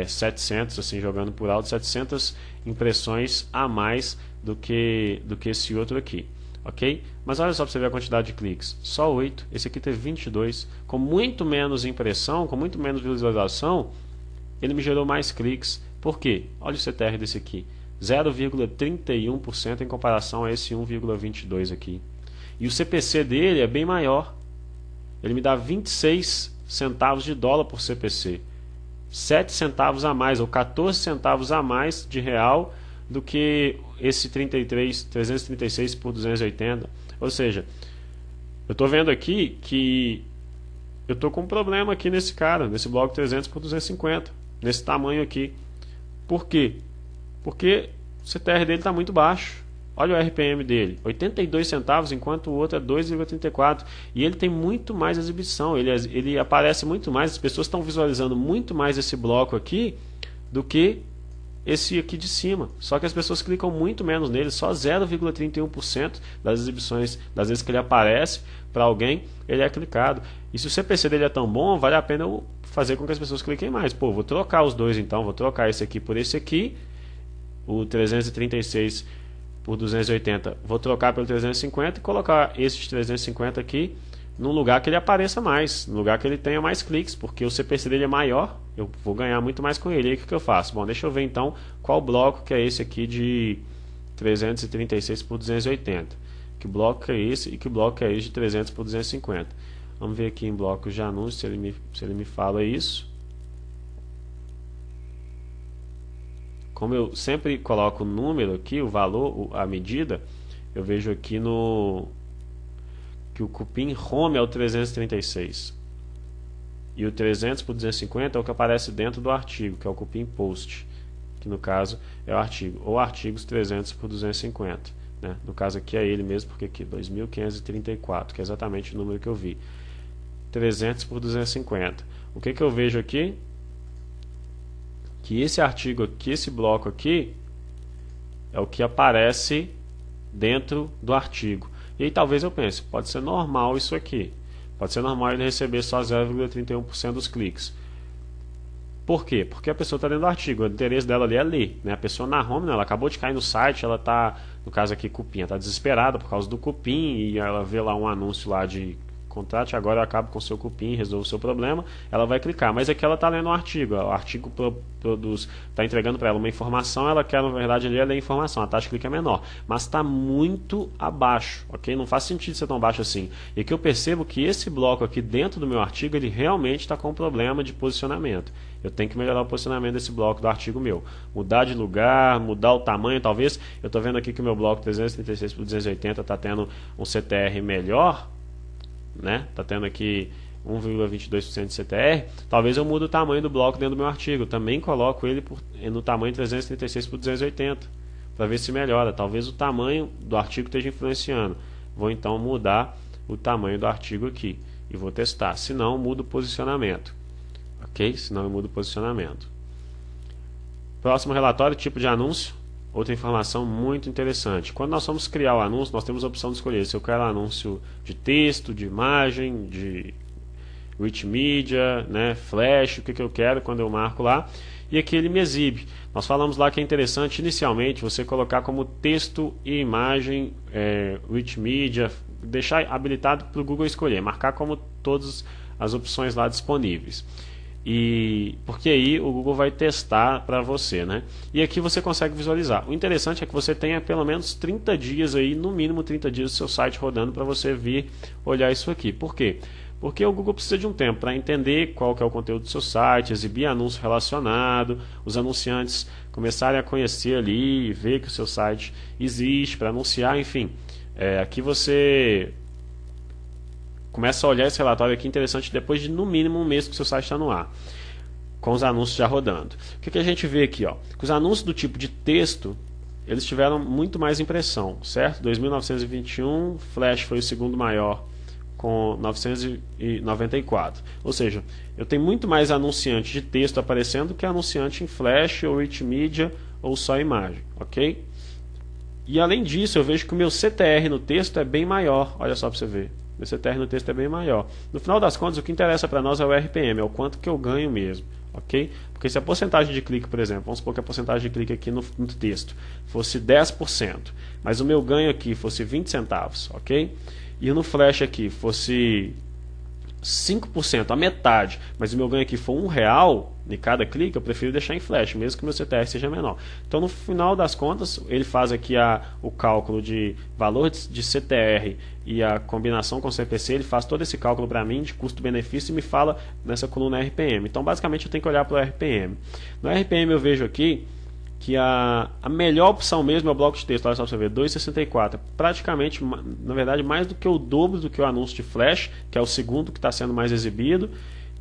700, assim, jogando por alto, 700 impressões a mais do que esse outro aqui. Ok? Mas olha só para você ver a quantidade de cliques. Só 8. Esse aqui teve 22. Com muito menos impressão, com muito menos visualização, ele me gerou mais cliques. Por quê? Olha o CTR desse aqui. 0,31% em comparação a esse 1,22 aqui. E o CPC dele é bem maior. Ele me dá 26 centavos de dólar por CPC. 7 centavos a mais, ou 14 centavos a mais de real do que esse 336 por 280. Ou seja, eu estou vendo aqui que eu estou com um problema aqui nesse cara, nesse bloco 300 por 250, nesse tamanho aqui. Por quê? Porque o CTR dele está muito baixo. Olha o RPM dele, 82 centavos, enquanto o outro é 2,34. E ele tem muito mais exibição, ele aparece muito mais, as pessoas estão visualizando muito mais esse bloco aqui do que esse aqui de cima. Só que as pessoas clicam muito menos nele, só 0,31% das exibições, das vezes que ele aparece para alguém, ele é clicado. E se o CPC dele é tão bom, vale a pena eu fazer com que as pessoas cliquem mais. Pô, vou trocar os dois então, vou trocar esse aqui por esse aqui, o 336 por 280, vou trocar pelo 350 e colocar esses 350 aqui num lugar que ele apareça mais, num lugar que ele tenha mais cliques, porque o CPC dele é maior, eu vou ganhar muito mais com ele. E aí o que eu faço? Bom, deixa eu ver então qual bloco que é esse aqui de 336 por 280. Que bloco que é esse e que bloco que é esse de 300 por 250. Vamos ver aqui em blocos de anúncio se ele me fala isso. Como eu sempre coloco o número aqui, o valor, a medida, eu vejo aqui que o cupim home é o 336 e o 300 por 250 é o que aparece dentro do artigo, que é o cupim post, que no caso é o artigo, ou artigos 300 por 250. né? No caso aqui é ele mesmo, porque aqui 2534, que é exatamente o número que eu vi. 300 por 250. O que eu vejo aqui? Que esse artigo aqui, esse bloco aqui, é o que aparece dentro do artigo. E aí talvez eu pense, pode ser normal isso aqui. Pode ser normal ele receber só 0,31% dos cliques. Por quê? Porque a pessoa está dentro do artigo, o interesse dela ali é ler, né? A pessoa na home, ela acabou de cair no site, ela está, no caso aqui, cupim, está desesperada por causa do cupim, e ela vê lá um anúncio lá de contrate, agora eu acabo com o seu cupim, resolvo o seu problema, ela vai clicar, mas aqui ela está lendo um artigo, o artigo está entregando para ela uma informação, ela quer na verdade ler a informação, a taxa de clique é menor, mas está muito abaixo, ok? Não faz sentido ser tão baixo assim. E aqui eu percebo que esse bloco aqui dentro do meu artigo, ele realmente está com um problema de posicionamento. Eu tenho que melhorar o posicionamento desse bloco do artigo meu, mudar de lugar, mudar o tamanho, talvez, eu estou vendo aqui que o meu bloco 336 por 280 está tendo um CTR melhor, né? Tá tendo aqui 1,22% de CTR. Talvez eu mude o tamanho do bloco dentro do meu artigo. Também coloco ele no tamanho 336 por 280 para ver se melhora. Talvez o tamanho do artigo esteja influenciando. Vou então mudar o tamanho do artigo aqui e vou testar. Se não, mudo o posicionamento. Ok? Se não, eu mudo o posicionamento. Próximo relatório, tipo de anúncio. Outra informação muito interessante. Quando nós vamos criar o anúncio, nós temos a opção de escolher se eu quero anúncio de texto, de imagem, de rich media, né, flash, o que eu quero quando eu marco lá. E aqui ele me exibe. Nós falamos lá que é interessante inicialmente você colocar como texto e imagem, rich media, deixar habilitado para o Google escolher, marcar como todas as opções lá disponíveis. E porque aí o Google vai testar para você, né? E aqui você consegue visualizar. O interessante é que você tenha pelo menos 30 dias aí, no mínimo 30 dias do seu site rodando para você vir olhar isso aqui. Por quê? Porque o Google precisa de um tempo para entender qual que é o conteúdo do seu site, exibir anúncio relacionado, os anunciantes começarem a conhecer ali, ver que o seu site existe para anunciar, enfim. Aqui você começa a olhar esse relatório aqui interessante depois de no mínimo um mês que o seu site está no ar, com os anúncios já rodando. O que a gente vê aqui? Que os anúncios do tipo de texto, eles tiveram muito mais impressão, certo? 2.921, Flash foi o segundo maior, com 994. Ou seja, eu tenho muito mais anunciante de texto aparecendo que anunciante em Flash, ou Rich Media, ou só imagem, ok? E além disso, eu vejo que o meu CTR no texto é bem maior, olha só para você ver. O CTR no texto é bem maior. No final das contas, o que interessa para nós é o RPM, é o quanto que eu ganho mesmo, ok? Porque se a porcentagem de clique, por exemplo, vamos supor que a porcentagem de clique aqui no texto fosse 10%, mas o meu ganho aqui fosse 20 centavos, ok? E no Flash aqui fosse 5%, a metade, mas o meu ganho aqui for R$1 em cada clique, eu prefiro deixar em Flash, mesmo que o meu CTR seja menor. Então, no final das contas, ele faz aqui o cálculo de valor de CTR e a combinação com o CPC, ele faz todo esse cálculo para mim de custo-benefício e me fala nessa coluna RPM. Então, basicamente, eu tenho que olhar para o RPM. No RPM eu vejo aqui que a melhor opção mesmo é o bloco de texto. Olha só para você ver, 2,64. Praticamente, na verdade, mais do que o dobro do que o anúncio de Flash, que é o segundo que está sendo mais exibido,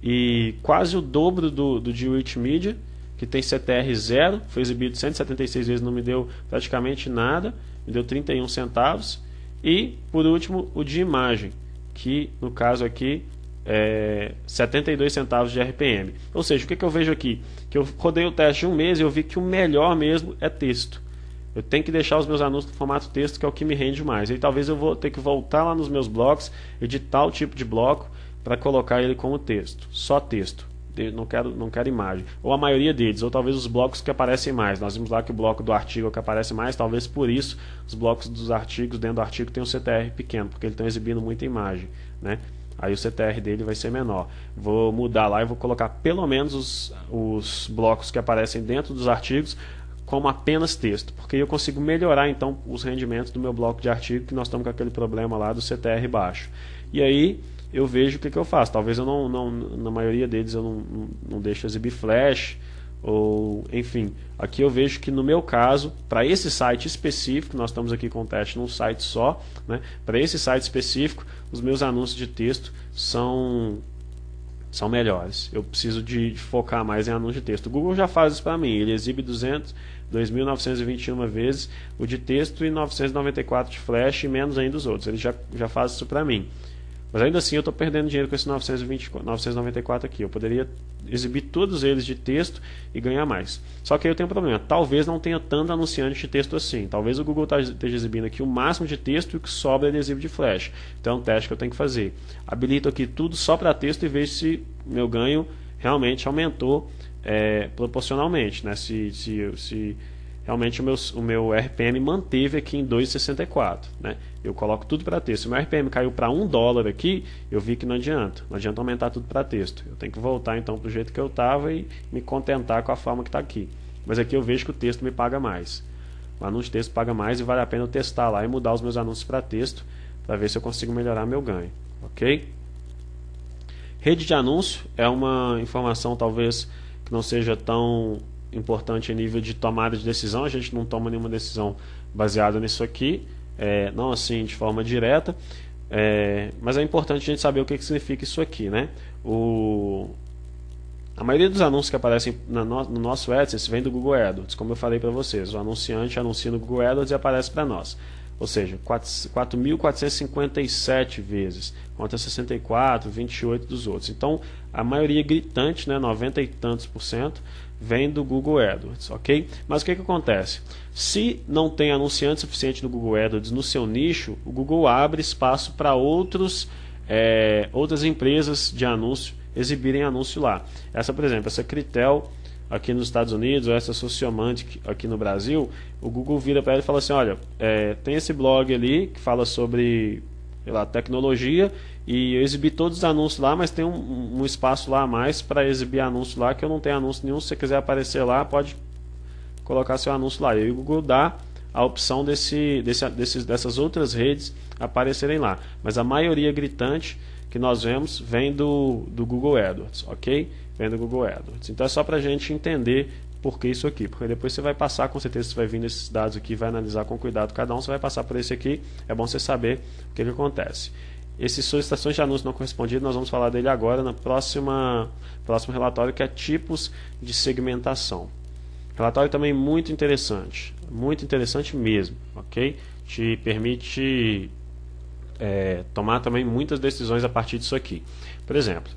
e quase o dobro do de Rich Media, que tem CTR 0, foi exibido 176 vezes, não me deu praticamente nada, me deu 31 centavos. E, por último, o de imagem, que no caso aqui 72 centavos de RPM. Ou seja, o que eu vejo aqui? Que eu rodei o teste de um mês e eu vi que o melhor mesmo é texto. Eu tenho que deixar os meus anúncios no formato texto, que é o que me rende mais. E talvez eu vou ter que voltar lá nos meus blocos, editar o tipo de bloco para colocar ele como texto, só texto. Não quero imagem. Ou a maioria deles, ou talvez os blocos que aparecem mais. Nós vimos lá que o bloco do artigo é o que aparece mais, talvez por isso os blocos dos artigos dentro do artigo tem um CTR pequeno, porque eles estão exibindo muita imagem, né? Aí o CTR dele vai ser menor. Vou mudar lá e vou colocar pelo menos os blocos que aparecem dentro dos artigos como apenas texto, porque eu consigo melhorar então os rendimentos do meu bloco de artigo, que nós estamos com aquele problema lá do CTR baixo. E aí eu vejo o que eu faço. Talvez eu na maioria deles eu não deixe exibir Flash, ou enfim, aqui eu vejo que no meu caso, para esse site específico, nós estamos aqui com o teste num site só, né? Para esse site específico, os meus anúncios de texto são são melhores. Eu preciso de focar mais em anúncio de texto. O Google já faz isso para mim. Ele exibe 2.921 vezes o de texto e 994 de flash e menos ainda os outros. Ele já faz isso para mim. Mas ainda assim eu estou perdendo dinheiro com esse 994 aqui. Eu poderia exibir todos eles de texto e ganhar mais. Só que aí eu tenho um problema. Talvez não tenha tanto anunciante de texto assim. Talvez o Google esteja exibindo aqui o máximo de texto e o que sobra ele exibe de flash. Então é um teste que eu tenho que fazer. Habilito aqui tudo só para texto e vejo se meu ganho realmente aumentou proporcionalmente. Né? Se realmente o meu RPM manteve aqui em 2,64. Né? Eu coloco tudo para texto. Se o meu RPM caiu para $1 aqui, eu vi que não adianta. Não adianta aumentar tudo para texto. Eu tenho que voltar então para o jeito que eu estava e me contentar com a forma que está aqui. Mas aqui eu vejo que o texto me paga mais. O anúncio de texto paga mais e vale a pena eu testar lá e mudar os meus anúncios para texto para ver se eu consigo melhorar meu ganho. Ok? Rede de anúncio é uma informação talvez que não seja tão importante em nível de tomada de decisão. A gente não toma nenhuma decisão baseada nisso aqui, não assim de forma direta, mas é importante a gente saber o que significa isso aqui, né? A maioria dos anúncios que aparecem no nosso AdSense vem do Google AdWords, como eu falei para vocês. O anunciante anuncia no Google AdWords e aparece para nós. Ou seja, 4.457 vezes contra 64, 28 dos outros. Então, a maioria gritante, né, 90 e tantos %, vem do Google AdWords, ok? Mas o que acontece? Se não tem anunciante suficiente no Google AdWords no seu nicho, o Google abre espaço para outras empresas de anúncio exibirem anúncio lá. Por exemplo, essa Critel aqui nos Estados Unidos, ou essa Sociomantic aqui no Brasil, o Google vira para ela e fala assim, olha, tem esse blog ali que fala sobre, sei lá, tecnologia, e eu exibi todos os anúncios lá, mas tem um espaço lá a mais para exibir anúncio lá, que eu não tenho anúncio nenhum. Se você quiser aparecer lá, pode colocar seu anúncio lá. E o Google dá a opção dessas outras redes aparecerem lá. Mas a maioria gritante que nós vemos vem do Google AdWords, ok? Vem do Google AdWords. Então é só para a gente entender por que isso aqui, porque depois você vai passar, com certeza você vai vir nesses dados aqui, vai analisar com cuidado cada um, você vai passar por esse aqui, é bom você saber o que acontece. Essas solicitações de anúncio não correspondidos, nós vamos falar dele agora no próximo relatório, que é tipos de segmentação. Relatório também muito interessante mesmo, ok? Te permite tomar também muitas decisões a partir disso aqui. Por exemplo,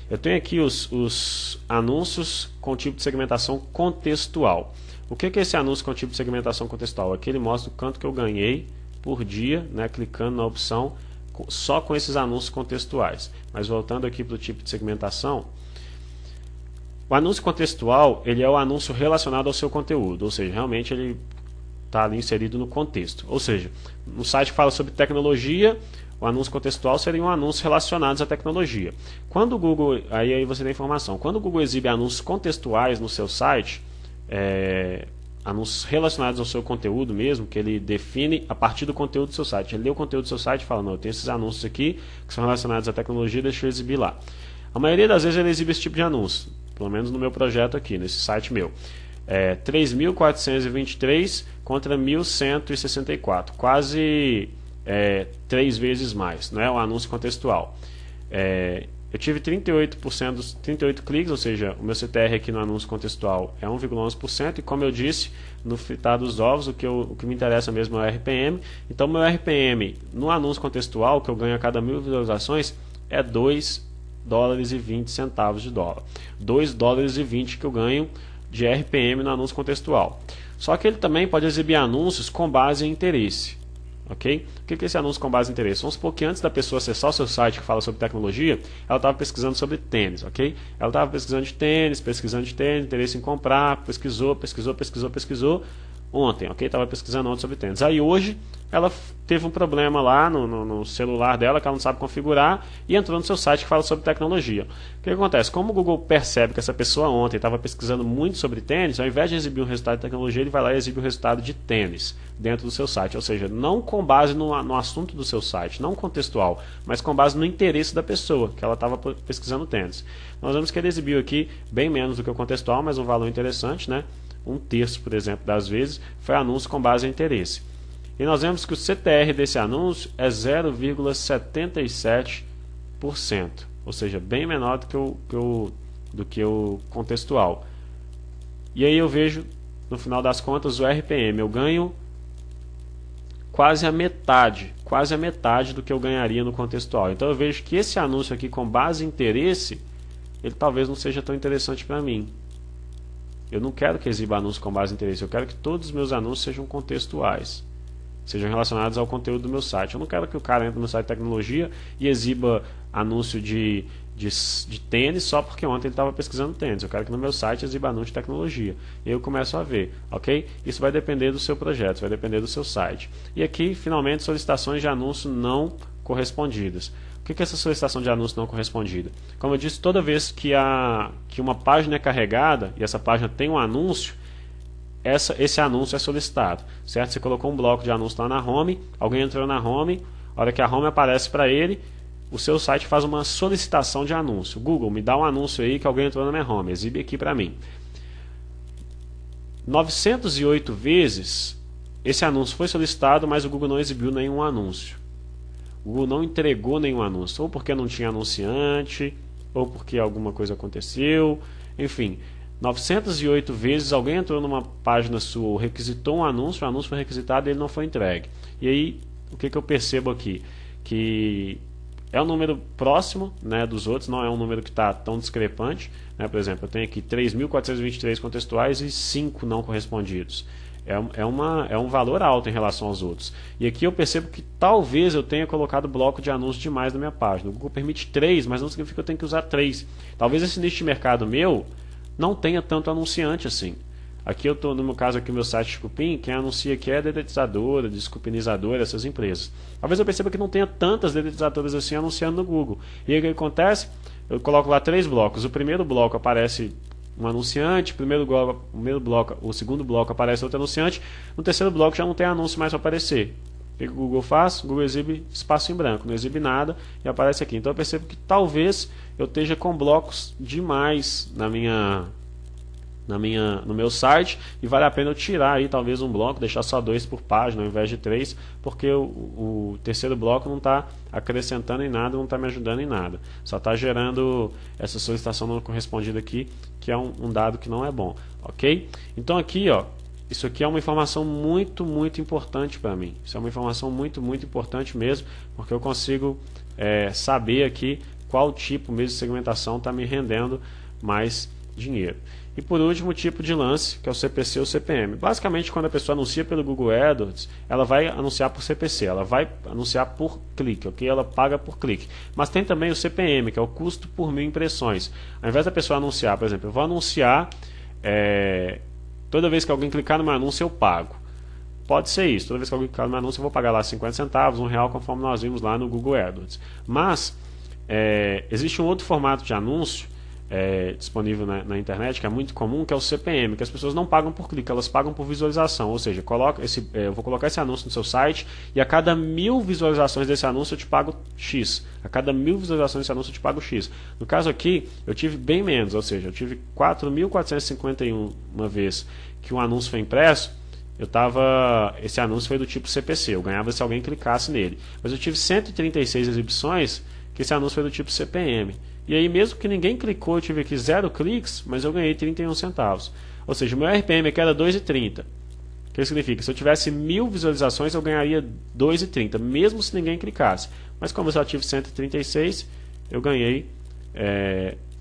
eu tenho aqui os anúncios com tipo de segmentação contextual. O que é esse anúncio com tipo de segmentação contextual? Aqui ele mostra o quanto que eu ganhei por dia, né, clicando na opção só com esses anúncios contextuais. Mas voltando aqui para o tipo de segmentação, o anúncio contextual ele é o anúncio relacionado ao seu conteúdo, ou seja, realmente ele está ali inserido no contexto. Ou seja, no site que fala sobre tecnologia, o anúncio contextual seria um anúncio relacionado à tecnologia. Quando o Google, aí você tem informação, quando o Google exibe anúncios contextuais no seu site, anúncios relacionados ao seu conteúdo mesmo, que ele define a partir do conteúdo do seu site. Ele lê o conteúdo do seu site e fala, não, eu tenho esses anúncios aqui que são relacionados à tecnologia, deixa eu exibir lá. A maioria das vezes ele exibe esse tipo de anúncio, pelo menos no meu projeto aqui, nesse site meu. 3.423 contra 1.164, quase 3 vezes mais, não é um anúncio contextual. Eu tive 38 cliques, ou seja, o meu CTR aqui no anúncio contextual é 1,11%, e como eu disse, no fritar dos ovos, o que me interessa mesmo é o RPM. Então, meu RPM no anúncio contextual, que eu ganho a cada 1.000 visualizações, é $2,20 $2,20 que eu ganho de RPM no anúncio contextual. Só que ele também pode exibir anúncios com base em interesse. Okay? O que é esse anúncio com base em interesse? Vamos supor que antes da pessoa acessar o seu site que fala sobre tecnologia, ela estava pesquisando sobre tênis, ok? Ela estava pesquisando de tênis, interesse em comprar, pesquisou. Ontem, ok? Estava pesquisando ontem sobre tênis. Aí hoje ela teve um problema lá no celular dela que ela não sabe configurar e entrou no seu site que fala sobre tecnologia. O que acontece? Como o Google percebe que essa pessoa ontem estava pesquisando muito sobre tênis, ao invés de exibir um resultado de tecnologia, ele vai lá e exibe um resultado de tênis dentro do seu site. Ou seja, não com base no assunto do seu site, não contextual, mas com base no interesse da pessoa, que ela estava pesquisando tênis. Nós vemos que ele exibiu aqui bem menos do que o contextual, mas um valor interessante, né? 1/3, por exemplo, das vezes foi anúncio com base em interesse. E nós vemos que o CTR desse anúncio é 0,77%, ou seja, bem menor do que o contextual. E aí eu vejo, no final das contas, o RPM, eu ganho quase a metade do que eu ganharia no contextual. Então eu vejo que esse anúncio aqui com base em interesse, ele talvez não seja tão interessante para mim. Eu não quero que exiba anúncio com base em interesse, eu quero que todos os meus anúncios sejam contextuais, sejam relacionados ao conteúdo do meu site. Eu não quero que o cara entre no site de tecnologia e exiba anúncio de tênis só porque ontem ele estava pesquisando tênis. Eu quero que no meu site exiba anúncio de tecnologia. E eu começo a ver, ok? Isso vai depender do seu projeto, vai depender do seu site. E aqui, finalmente, solicitações de anúncio não correspondidas. O que é essa solicitação de anúncio não correspondida? Como eu disse, toda vez que uma página é carregada e essa página tem um anúncio, esse anúncio é solicitado, certo? Você colocou um bloco de anúncio lá na home, alguém entrou na home, a hora que a home aparece para ele, o seu site faz uma solicitação de anúncio. Google, me dá um anúncio aí que alguém entrou na minha home, exibe aqui para mim. 908 vezes esse anúncio foi solicitado, mas o Google não exibiu nenhum anúncio. O Google não entregou nenhum anúncio, ou porque não tinha anunciante, ou porque alguma coisa aconteceu, enfim. 908 vezes alguém entrou numa página sua ou requisitou um anúncio, o anúncio foi requisitado e ele não foi entregue. E aí, o que eu percebo aqui? Que é um número próximo, né, dos outros, não é um número que está tão discrepante, né? Por exemplo, eu tenho aqui 3.423 contextuais e 5 não correspondidos. É um valor alto em relação aos outros. E aqui eu percebo que talvez eu tenha colocado bloco de anúncio demais na minha página. O Google permite 3, mas não significa que eu tenho que usar 3. Talvez esse nicho de mercado meu não tenha tanto anunciante assim. Aqui eu estou, no meu caso aqui, meu site de cupim, quem anuncia aqui é a dedetizadora, descupinizadora, essas empresas. Talvez eu perceba que não tenha tantas dedetizadoras assim anunciando no Google. E aí o que acontece? Eu coloco lá 3 blocos. O primeiro bloco aparece um anunciante, o segundo bloco aparece outro anunciante, no terceiro bloco já não tem anúncio mais para aparecer. O que o Google faz? O Google exibe espaço em branco, não exibe nada e aparece aqui. Então eu percebo que talvez eu esteja com blocos demais no meu site e vale a pena eu tirar aí talvez um bloco, deixar só 2 por página ao invés de 3, porque o terceiro bloco não está acrescentando em nada, não está me ajudando em nada, só está gerando essa solicitação não correspondida aqui, que é um dado que não é bom, ok? Então aqui, ó, isso aqui é uma informação muito importante para mim. Isso é uma informação muito importante mesmo, porque eu consigo saber aqui qual tipo mesmo de segmentação está me rendendo mais dinheiro. E por último, o tipo de lance, que é o CPC ou CPM. Basicamente, quando a pessoa anuncia pelo Google AdWords, ela vai anunciar por CPC, ela vai anunciar por clique, ok? Ela paga por clique. Mas tem também o CPM, que é o custo por 1000 impressões. Ao invés da pessoa anunciar, por exemplo, eu vou anunciar, toda vez que alguém clicar no meu anúncio, eu pago. Pode ser isso, toda vez que alguém clicar no meu anúncio, eu vou pagar lá 50 centavos, R$1, conforme nós vimos lá no Google AdWords. Mas, existe um outro formato de anúncio, disponível na internet, que é muito comum, que é o CPM, que as pessoas não pagam por clique, elas pagam por visualização, ou seja, eu vou colocar esse anúncio no seu site e a cada 1000 visualizações desse anúncio eu te pago X, a cada 1000 visualizações desse anúncio eu te pago X. No caso aqui, eu tive bem menos, ou seja, eu tive 4.451 uma vez que o anúncio foi impresso, esse anúncio foi do tipo CPC, eu ganhava se alguém clicasse nele, mas eu tive 136 exibições que esse anúncio foi do tipo CPM. E aí, mesmo que ninguém clicou, eu tive aqui 0 cliques, mas eu ganhei 31 centavos. Ou seja, o meu RPM aqui era 2,30. O que significa? Se eu tivesse 1000 visualizações, eu ganharia 2,30, mesmo se ninguém clicasse. Mas como eu só tive 136, eu ganhei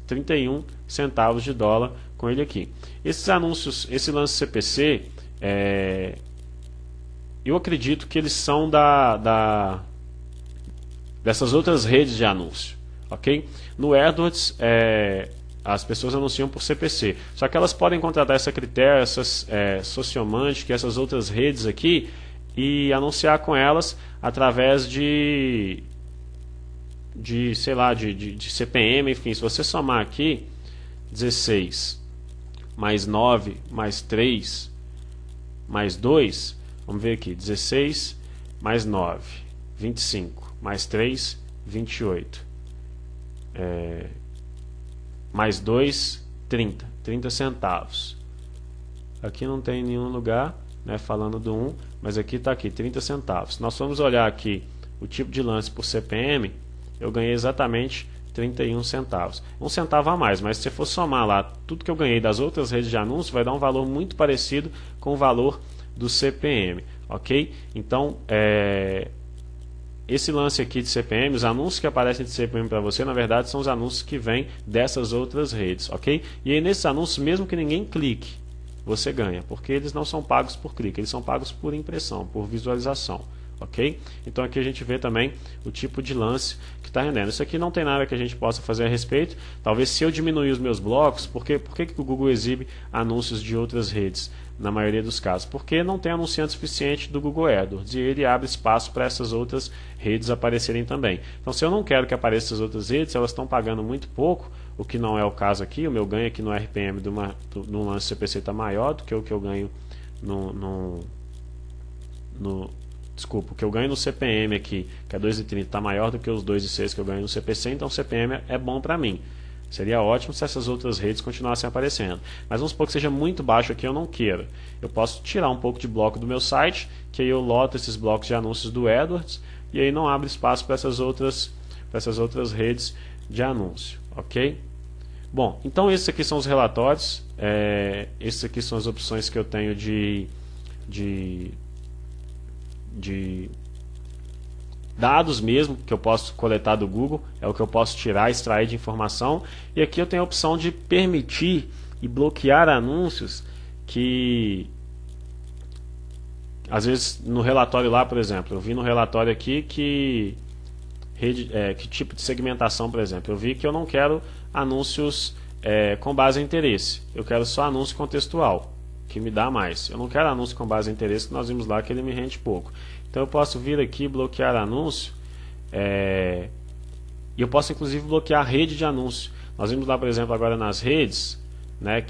31 centavos de dólar com ele aqui. Esses anúncios, esse lance CPC, eu acredito que eles são dessas outras redes de anúncio. Ok? No AdWords, as pessoas anunciam por CPC. Só que elas podem contratar essa Critério, essas Sociomantic, essas outras redes aqui e anunciar com elas através de CPM, enfim. Se você somar aqui 16 mais 9 mais 3 mais 2, vamos ver aqui, 16 mais 9, 25 mais 3, 28. Mais 2, 30 centavos. Aqui não tem nenhum lugar, né, falando do 1, mas aqui está aqui, 30 centavos. Se nós formos olhar aqui o tipo de lance por CPM, eu ganhei exatamente 31 centavos. 1 centavo a mais, mas se você for somar lá tudo que eu ganhei das outras redes de anúncio, vai dar um valor muito parecido com o valor do CPM, ok? Então, esse lance aqui de CPM, os anúncios que aparecem de CPM para você, na verdade, são os anúncios que vêm dessas outras redes, ok? E aí, nesses anúncios, mesmo que ninguém clique, você ganha, porque eles não são pagos por clique, eles são pagos por impressão, por visualização, ok? Então aqui a gente vê também o tipo de lance que está rendendo. Isso aqui não tem nada que a gente possa fazer a respeito. Talvez se eu diminuir os meus blocos, por que o Google exibe anúncios de outras redes? Na maioria dos casos, porque não tem anunciante suficiente do Google AdWords e ele abre espaço para essas outras redes aparecerem também. Então, se eu não quero que apareçam essas outras redes, elas estão pagando muito pouco, o que não é o caso aqui. O meu ganho aqui no RPM no lance CPC está maior do que o que eu ganho desculpa, o que eu ganho no CPM aqui, que é 2,30, está maior do que os 2,6 que eu ganho no CPC, então o CPM é bom para mim. Seria ótimo se essas outras redes continuassem aparecendo. Mas vamos supor que seja muito baixo aqui, eu não queira. Eu posso tirar um pouco de bloco do meu site, que aí eu loto esses blocos de anúncios do AdWords, e aí não abre espaço para essas outras redes de anúncio, ok? Bom, então esses aqui são os relatórios, esses aqui são as opções que eu tenho de dados mesmo, que eu posso coletar do Google, é o que eu posso tirar, extrair de informação. E aqui eu tenho a opção de permitir e bloquear anúncios que, às vezes, no relatório lá, por exemplo, eu vi no relatório aqui que tipo de segmentação, por exemplo, eu vi que eu não quero anúncios com base em interesse, eu quero só anúncio contextual, que me dá mais. Eu não quero anúncio com base em interesse, que nós vimos lá que ele me rende pouco. Então eu posso vir aqui bloquear anúncio, e eu posso inclusive bloquear a rede de anúncio. Nós vimos lá, por exemplo, agora nas redes, né,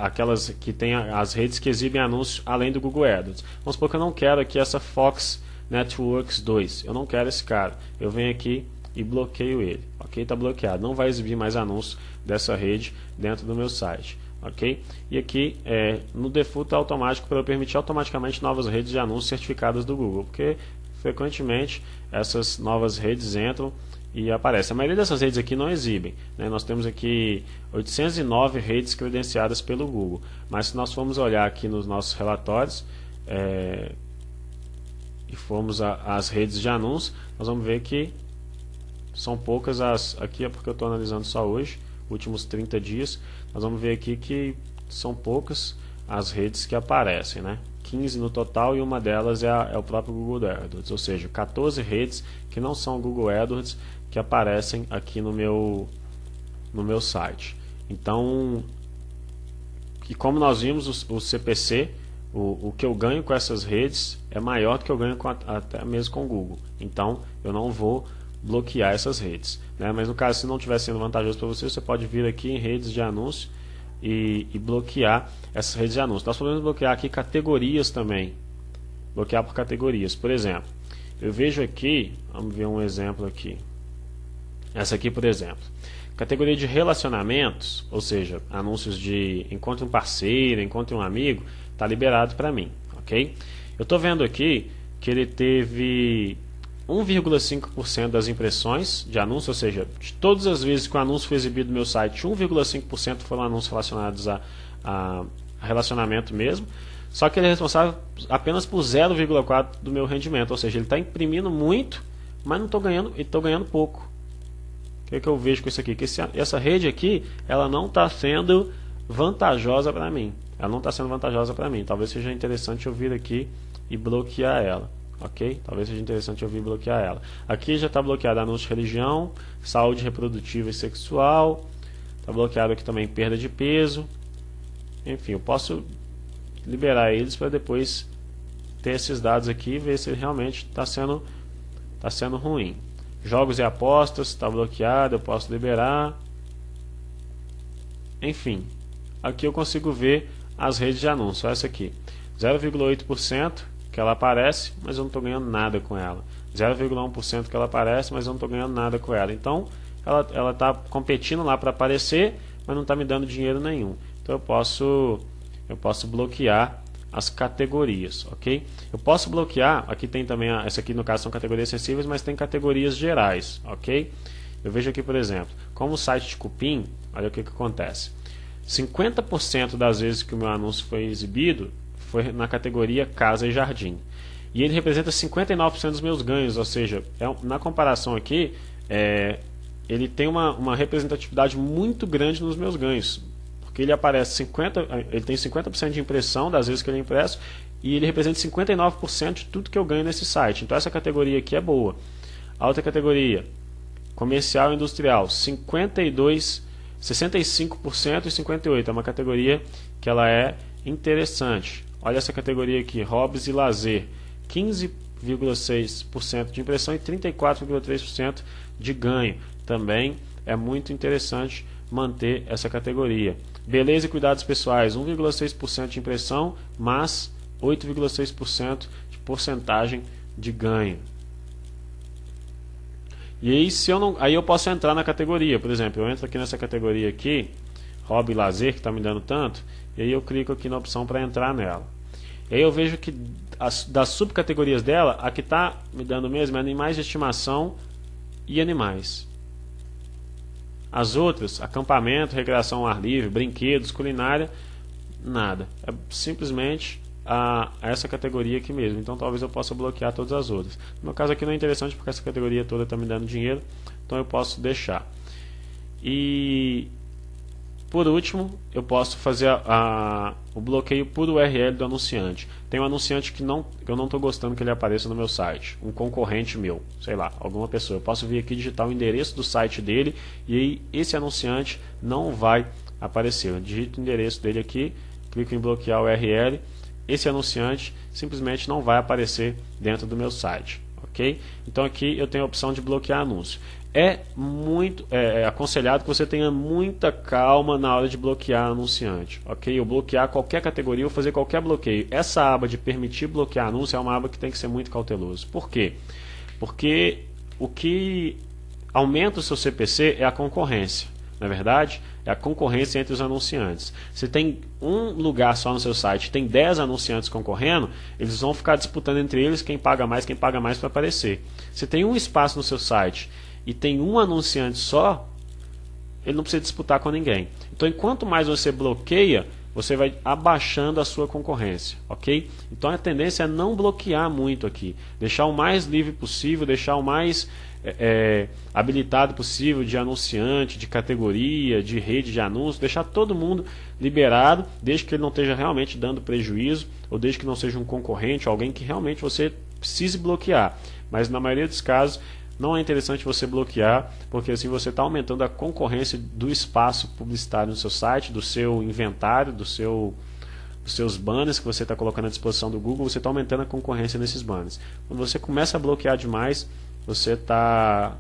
aquelas que tem as redes que exibem anúncio além do Google AdWords. Vamos supor que eu não quero aqui essa Fox Networks 2, eu não quero esse cara. Eu venho aqui e bloqueio ele, ok? Está bloqueado, não vai exibir mais anúncio dessa rede dentro do meu site. Ok? E aqui no default é automático para eu permitir automaticamente novas redes de anúncios certificadas do Google, porque frequentemente essas novas redes entram e aparecem. A maioria dessas redes aqui não exibem, né? Nós temos aqui 809 redes credenciadas pelo Google, mas se nós formos olhar aqui nos nossos relatórios e formos às redes de anúncios, nós vamos ver que são poucas aqui é porque eu estou analisando só hoje, últimos 30 dias, nós vamos ver aqui que são poucas as redes que aparecem, né? 15 no total, e uma delas é o próprio Google AdWords, ou seja, 14 redes que não são Google AdWords que aparecem aqui no meu site. Então, e como nós vimos, o CPC, o que eu ganho com essas redes é maior do que eu ganho até mesmo com o Google. Então, eu não vou bloquear essas redes, né? Mas no caso, se não estiver sendo vantajoso para você, você pode vir aqui em redes de anúncio e bloquear essas redes de anúncio. Nós podemos bloquear aqui categorias também, bloquear por categorias. Por exemplo, eu vejo aqui, vamos ver um exemplo aqui, essa aqui, por exemplo, categoria de relacionamentos, ou seja, anúncios de encontre um parceiro, encontre um amigo, está liberado para mim, ok? Eu estou vendo aqui que ele teve 1,5% das impressões de anúncio, ou seja, de todas as vezes que o anúncio foi exibido no meu site, 1,5% foram anúncios relacionados a relacionamento mesmo, só que ele é responsável apenas por 0,4% do meu rendimento, ou seja, ele está imprimindo muito, mas não estou ganhando, e estou ganhando pouco. O que eu vejo com isso aqui? Que essa rede aqui, ela não está sendo vantajosa para mim. Ela não está sendo vantajosa para mim. Talvez seja interessante eu vir aqui e bloquear ela. Ok? Talvez seja interessante eu vir bloquear ela. Aqui já está bloqueado anúncio de religião, saúde reprodutiva e sexual. Está bloqueado aqui também perda de peso. Enfim, eu posso liberar eles para depois ter esses dados aqui e ver se ele realmente está sendo ruim. Jogos e apostas está bloqueado, eu posso liberar. Enfim, aqui eu consigo ver as redes de anúncio. Essa aqui, 0,8% que ela aparece, mas eu não estou ganhando nada com ela. 0,1% que ela aparece, mas eu não estou ganhando nada com ela. Então, ela está competindo lá para aparecer, mas não está me dando dinheiro nenhum. Então, eu posso bloquear as categorias, ok? Eu posso bloquear, aqui tem também, essa aqui no caso são categorias sensíveis, mas tem categorias gerais, ok? Eu vejo aqui, por exemplo, como o site de cupim, olha o que acontece. 50% das vezes que o meu anúncio foi exibido foi na categoria casa e jardim. E ele representa 59% dos meus ganhos, ou seja, na comparação aqui, ele tem uma representatividade muito grande nos meus ganhos. Porque ele ele tem 50% de impressão das vezes que ele é impresso e ele representa 59% de tudo que eu ganho nesse site. Então essa categoria aqui é boa. A outra categoria, comercial e industrial, 65% e 58%. É uma categoria que ela é interessante. Olha essa categoria aqui, hobbies e lazer, 15,6% de impressão e 34,3% de ganho. Também é muito interessante manter essa categoria. Beleza e cuidados pessoais, 1,6% de impressão, mas 8,6% de porcentagem de ganho. E aí, aí eu posso entrar na categoria. Por exemplo, eu entro aqui nessa categoria aqui, hobby e lazer, que está me dando tanto, e aí eu clico aqui na opção para entrar nela. E aí eu vejo que das subcategorias dela, a que está me dando mesmo é animais de estimação e animais. As outras, acampamento, recreação ao ar livre, brinquedos, culinária, nada. É simplesmente essa categoria aqui mesmo. Então talvez eu possa bloquear todas as outras. No meu caso aqui não é interessante porque essa categoria toda está me dando dinheiro, então eu posso deixar. E por último, eu posso fazer o bloqueio por URL do anunciante. Tem um anunciante que eu não estou gostando que ele apareça no meu site, um concorrente meu, sei lá, alguma pessoa. Eu posso vir aqui digitar o endereço do site dele e aí esse anunciante não vai aparecer. Eu digito o endereço dele aqui, clico em bloquear o URL, esse anunciante simplesmente não vai aparecer dentro do meu site, ok? Então aqui eu tenho a opção de bloquear anúncio. É aconselhado que você tenha muita calma na hora de bloquear anunciante, ok? Ou bloquear qualquer categoria ou fazer qualquer bloqueio. Essa aba de permitir bloquear anúncio é uma aba que tem que ser muito cauteloso. Por quê? Porque o que aumenta o seu CPC é a concorrência. Na verdade, é a concorrência entre os anunciantes. Se tem um lugar só no seu site, tem 10 anunciantes concorrendo, eles vão ficar disputando entre eles quem paga mais para aparecer. Se tem um espaço no seu site e tem um anunciante só, ele não precisa disputar com ninguém. Então, enquanto mais você bloqueia, você vai abaixando a sua concorrência, ok? Então a tendência é não bloquear muito aqui, deixar o mais livre possível, deixar o mais habilitado possível de anunciante, de categoria, de rede de anúncios, deixar todo mundo liberado, desde que ele não esteja realmente dando prejuízo, ou desde que não seja um concorrente, alguém que realmente você precise bloquear. Mas na maioria dos casos não é interessante você bloquear, porque assim você está aumentando a concorrência do espaço publicitário no seu site, do seu inventário, dos seus banners que você está colocando à disposição do Google, você está aumentando a concorrência nesses banners. Quando você começa a bloquear demais, você está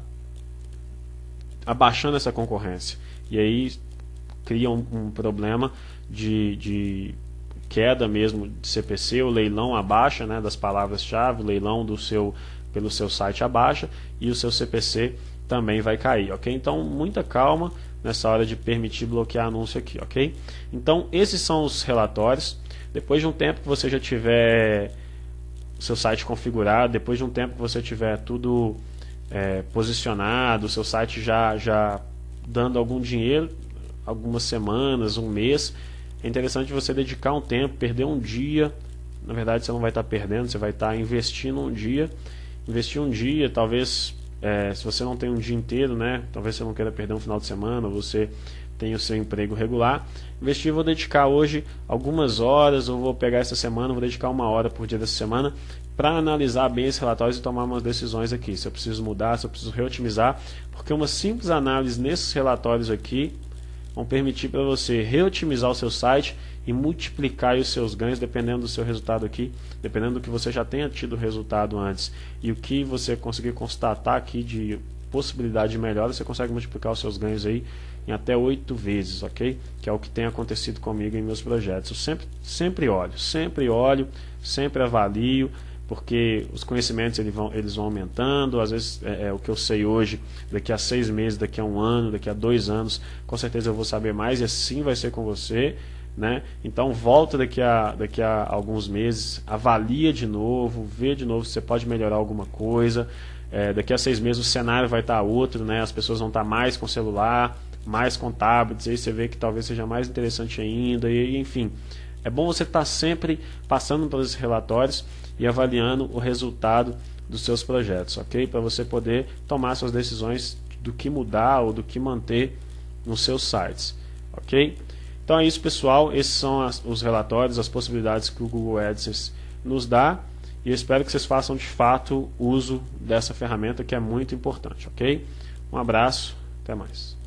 abaixando essa concorrência. E aí cria um problema de queda mesmo de CPC, o leilão abaixa, né, das palavras-chave, o leilão pelo seu site abaixa e o seu CPC também vai cair, ok? Então muita calma nessa hora de permitir bloquear anúncio aqui, ok? Então esses são os relatórios. Depois de um tempo que você já tiver o seu site configurado, depois de um tempo que você tiver tudo posicionado, o seu site já dando algum dinheiro, algumas semanas, um mês, é interessante você dedicar um tempo, perder um dia. Na verdade você não vai estar perdendo, você vai estar investindo um dia. Investir um dia, talvez, se você não tem um dia inteiro, né? Talvez você não queira perder um final de semana, você tem o seu emprego regular. Investir, vou dedicar hoje algumas horas, ou vou pegar essa semana, vou dedicar 1 hora por dia dessa semana para analisar bem esses relatórios e tomar umas decisões aqui. Se eu preciso mudar, se eu preciso reotimizar, porque uma simples análise nesses relatórios aqui vão permitir para você reotimizar o seu site e multiplicar os seus ganhos dependendo do seu resultado aqui, dependendo do que você já tenha tido resultado antes e o que você conseguir constatar aqui de possibilidade de melhora, você consegue multiplicar os seus ganhos aí em até 8 vezes, ok? Que é o que tem acontecido comigo em meus projetos. Eu sempre olho, sempre avalio, porque os conhecimentos eles vão aumentando. Às vezes o que eu sei hoje, daqui a 6 meses, daqui a 1 ano, daqui a 2 anos, com certeza eu vou saber mais, e assim vai ser com você. né? Então volta daqui a alguns meses, avalia de novo, vê de novo se você pode melhorar alguma coisa. Daqui a 6 meses o cenário vai estar outro, né? As pessoas vão estar mais com celular, mais com tablets, aí você vê que talvez seja mais interessante ainda, e enfim. É bom você estar sempre passando pelos relatórios e avaliando o resultado dos seus projetos, ok? Para você poder tomar suas decisões do que mudar ou do que manter nos seus sites, ok? Então é isso, pessoal. Esses são os relatórios, as possibilidades que o Google AdSense nos dá, e eu espero que vocês façam de fato uso dessa ferramenta, que é muito importante, ok? Um abraço, até mais.